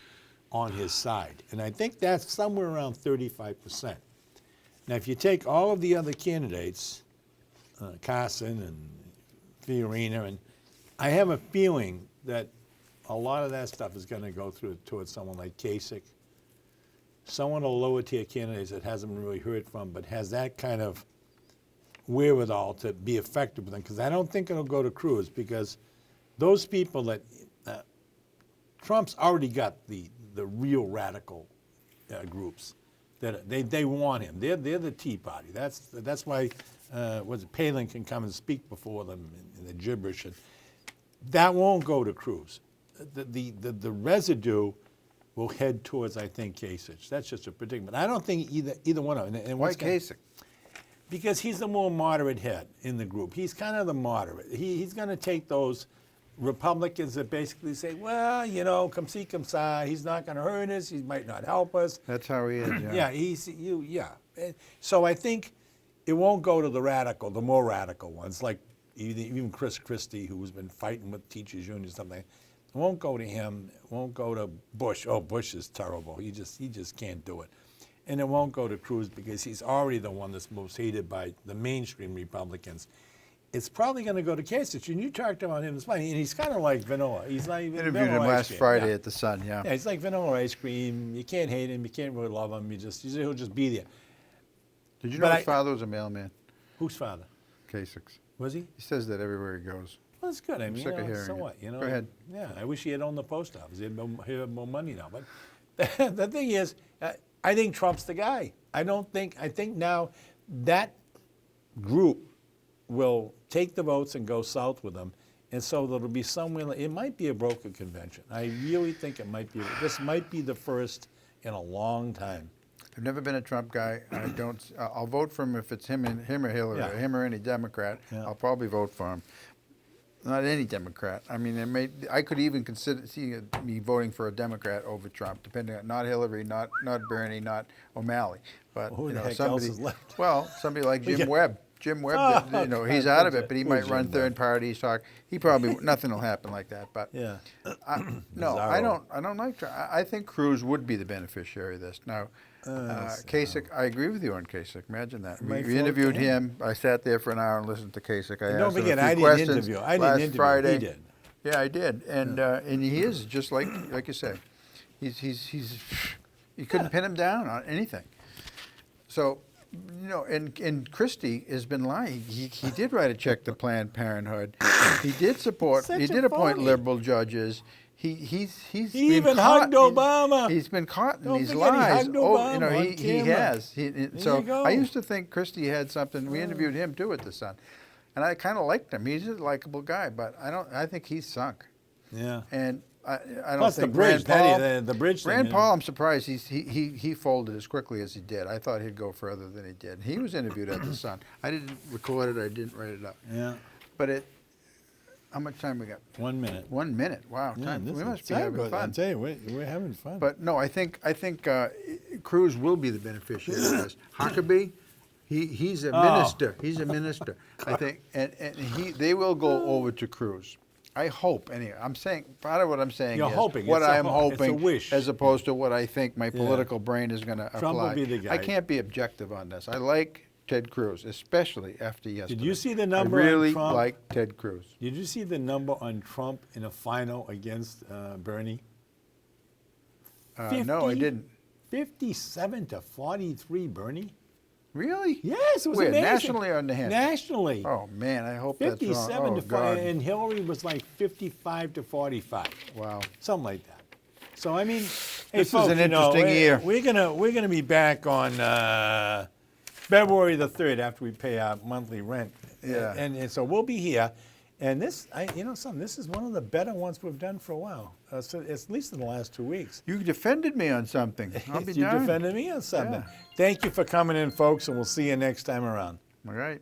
[SPEAKER 1] on his side. And I think that's somewhere around 35%. Now, if you take all of the other candidates, Carson and Fiorina, and I have a feeling that a lot of that stuff is going to go through towards someone like Kasich, someone of the lower tier candidates that hasn't been really heard from, but has that kind of wherewithal to be effective with them. Because I don't think it'll go to Cruz, because those people that Trump's already got the real radical groups that they want him. They're the Tea Party. That's why Palin can come and speak before them in the gibberish. And that won't go to Cruz. The residue will head towards, I think, Kasich. That's just a predicament. I don't think either one of them. And
[SPEAKER 2] Why Kasich?
[SPEAKER 1] Because he's the more moderate head in the group. He's kind of the moderate. He's going to take those Republicans that basically say, well, come see, come sa. He's not going to hurt us. He might not help us.
[SPEAKER 2] That's how he is, yeah.
[SPEAKER 1] Yeah. So I think it won't go to the more radical ones, like even Chris Christie, who's been fighting with teachers' unions, something. It won't go to him. It won't go to Bush. Oh, Bush is terrible. He just can't do it. And it won't go to Cruz because he's already the one that's most hated by the mainstream Republicans. It's probably going to go to Kasich. And you talked about him this morning, and he's kind of like vanilla. He's like
[SPEAKER 2] Interviewed
[SPEAKER 1] vanilla
[SPEAKER 2] him
[SPEAKER 1] ice
[SPEAKER 2] last
[SPEAKER 1] cream.
[SPEAKER 2] Friday
[SPEAKER 1] Yeah.
[SPEAKER 2] at the Sun, yeah.
[SPEAKER 1] Yeah, he's like vanilla ice cream. You can't hate him. You can't really love him. He'll just be there.
[SPEAKER 2] Did you
[SPEAKER 1] But
[SPEAKER 2] know his father was a mailman?
[SPEAKER 1] Whose father?
[SPEAKER 2] Kasich.
[SPEAKER 1] Was he?
[SPEAKER 2] He says that everywhere he goes.
[SPEAKER 1] Well, that's good. I mean,
[SPEAKER 2] sick of hearing
[SPEAKER 1] so
[SPEAKER 2] it.
[SPEAKER 1] what?
[SPEAKER 2] Go ahead.
[SPEAKER 1] Yeah, I wish he had owned the post office. He had more money now. But the thing is, I think Trump's the guy. I think now that group will take the votes and go south with them. And so there'll be somewhere, it might be a broker convention. I really think it might be. This might be the first in a long time.
[SPEAKER 2] I've never been a Trump guy. I'll vote for him if it's him or Hillary,
[SPEAKER 1] Yeah.
[SPEAKER 2] or him or any Democrat.
[SPEAKER 1] Yeah.
[SPEAKER 2] I'll probably vote for him. Not any Democrat. I mean, I could even consider me voting for a Democrat over Trump, depending on not Hillary, not Bernie, not O'Malley, but
[SPEAKER 1] Who the heck
[SPEAKER 2] somebody.
[SPEAKER 1] else is left?
[SPEAKER 2] Well, somebody like Jim
[SPEAKER 1] Yeah.
[SPEAKER 2] Webb. Jim Webb,
[SPEAKER 1] Oh,
[SPEAKER 2] he's
[SPEAKER 1] God,
[SPEAKER 2] out of
[SPEAKER 1] who's
[SPEAKER 2] it, but he
[SPEAKER 1] Jim-
[SPEAKER 2] might
[SPEAKER 1] who's
[SPEAKER 2] run
[SPEAKER 1] Jim
[SPEAKER 2] third
[SPEAKER 1] Webb?
[SPEAKER 2] parties. He probably nothing will happen like that. But
[SPEAKER 1] Yeah.
[SPEAKER 2] no, I
[SPEAKER 1] Bizarro.
[SPEAKER 2] don't like Trump. I think Cruz would be the beneficiary of this. Now, Kasich, I agree with you on Kasich. Imagine that.
[SPEAKER 1] Might
[SPEAKER 2] We
[SPEAKER 1] vote
[SPEAKER 2] interviewed
[SPEAKER 1] for him.
[SPEAKER 2] him. I sat there for an hour and listened to Kasich. I
[SPEAKER 1] And
[SPEAKER 2] asked
[SPEAKER 1] don't
[SPEAKER 2] him
[SPEAKER 1] forget,
[SPEAKER 2] a few
[SPEAKER 1] I didn't
[SPEAKER 2] questions
[SPEAKER 1] interview. I didn't
[SPEAKER 2] last
[SPEAKER 1] interview.
[SPEAKER 2] Friday.
[SPEAKER 1] He did.
[SPEAKER 2] Yeah, I did, and he is just like you say. He's you couldn't pin him down on anything. So, and Christie has been lying. He did write a check to Planned Parenthood. He did support.
[SPEAKER 1] Such
[SPEAKER 2] He
[SPEAKER 1] a
[SPEAKER 2] did appoint
[SPEAKER 1] phony.
[SPEAKER 2] liberal judges. He's
[SPEAKER 1] He
[SPEAKER 2] been
[SPEAKER 1] even
[SPEAKER 2] caught.
[SPEAKER 1] hugged Obama.
[SPEAKER 2] He's been caught in
[SPEAKER 1] Don't
[SPEAKER 2] these
[SPEAKER 1] forget he
[SPEAKER 2] lies.
[SPEAKER 1] hugged Obama on
[SPEAKER 2] he
[SPEAKER 1] camera.
[SPEAKER 2] has. So
[SPEAKER 1] you go.
[SPEAKER 2] I used to think Christie had something. We interviewed him too at the Sun, and I kind of liked him. He's a likable guy, but I think he's sunk.
[SPEAKER 1] Yeah.
[SPEAKER 2] And I don't
[SPEAKER 1] Plus the
[SPEAKER 2] think
[SPEAKER 1] bridge,
[SPEAKER 2] Rand Paul.
[SPEAKER 1] the bridge thing.
[SPEAKER 2] Rand Paul, I'm surprised he folded as quickly as he did. I thought he'd go further than he did. He was interviewed at the Sun. I didn't record it. I didn't write it up.
[SPEAKER 1] Yeah.
[SPEAKER 2] But how much time we got?
[SPEAKER 1] 1 minute.
[SPEAKER 2] 1 minute. Wow.
[SPEAKER 1] Yeah,
[SPEAKER 2] Time.
[SPEAKER 1] this
[SPEAKER 2] We
[SPEAKER 1] is
[SPEAKER 2] must be
[SPEAKER 1] time,
[SPEAKER 2] having
[SPEAKER 1] but
[SPEAKER 2] fun.
[SPEAKER 1] I tell you, we're having fun.
[SPEAKER 2] But no, I think Cruz will be the beneficiary of this. Huckabee, he's a minister. He's a minister. I think, and they will go over to Cruz. I hope. Anyway, I'm saying part of what I'm saying
[SPEAKER 1] You're
[SPEAKER 2] is
[SPEAKER 1] hoping.
[SPEAKER 2] what
[SPEAKER 1] It's a
[SPEAKER 2] I'm
[SPEAKER 1] hope. It's a
[SPEAKER 2] hoping,
[SPEAKER 1] wish.
[SPEAKER 2] as opposed to what I think my political brain is going to apply.
[SPEAKER 1] Trump will be the guy.
[SPEAKER 2] I can't be objective on this. I like Ted Cruz, especially after yesterday.
[SPEAKER 1] Did you see the number
[SPEAKER 2] I really
[SPEAKER 1] on Trump?
[SPEAKER 2] like Ted Cruz.
[SPEAKER 1] Did you see the number on Trump in a final against Bernie?
[SPEAKER 2] No, I didn't.
[SPEAKER 1] 57 to 43, Bernie.
[SPEAKER 2] Really?
[SPEAKER 1] Yes, it was
[SPEAKER 2] Where,
[SPEAKER 1] amazing.
[SPEAKER 2] nationally or New Hampshire?
[SPEAKER 1] Nationally.
[SPEAKER 2] Oh man, I hope that's wrong.
[SPEAKER 1] 57
[SPEAKER 2] Oh
[SPEAKER 1] to
[SPEAKER 2] God.
[SPEAKER 1] 5, and Hillary was like 55 to 45.
[SPEAKER 2] Wow.
[SPEAKER 1] Something like that. So I mean, hey,
[SPEAKER 2] This is
[SPEAKER 1] folks,
[SPEAKER 2] an
[SPEAKER 1] you know,
[SPEAKER 2] interesting year.
[SPEAKER 1] We're gonna be back on February the 3rd after we pay our monthly rent.
[SPEAKER 2] Yeah.
[SPEAKER 1] And so we'll be here. And this, you know, something. This is one of the better ones we've done for a while. So at least in the last 2 weeks.
[SPEAKER 2] You defended me on something. I'll be
[SPEAKER 1] You
[SPEAKER 2] darned.
[SPEAKER 1] defended me on something.
[SPEAKER 2] Yeah.
[SPEAKER 1] Thank you for coming in, folks, and we'll see you next time around.
[SPEAKER 2] All right.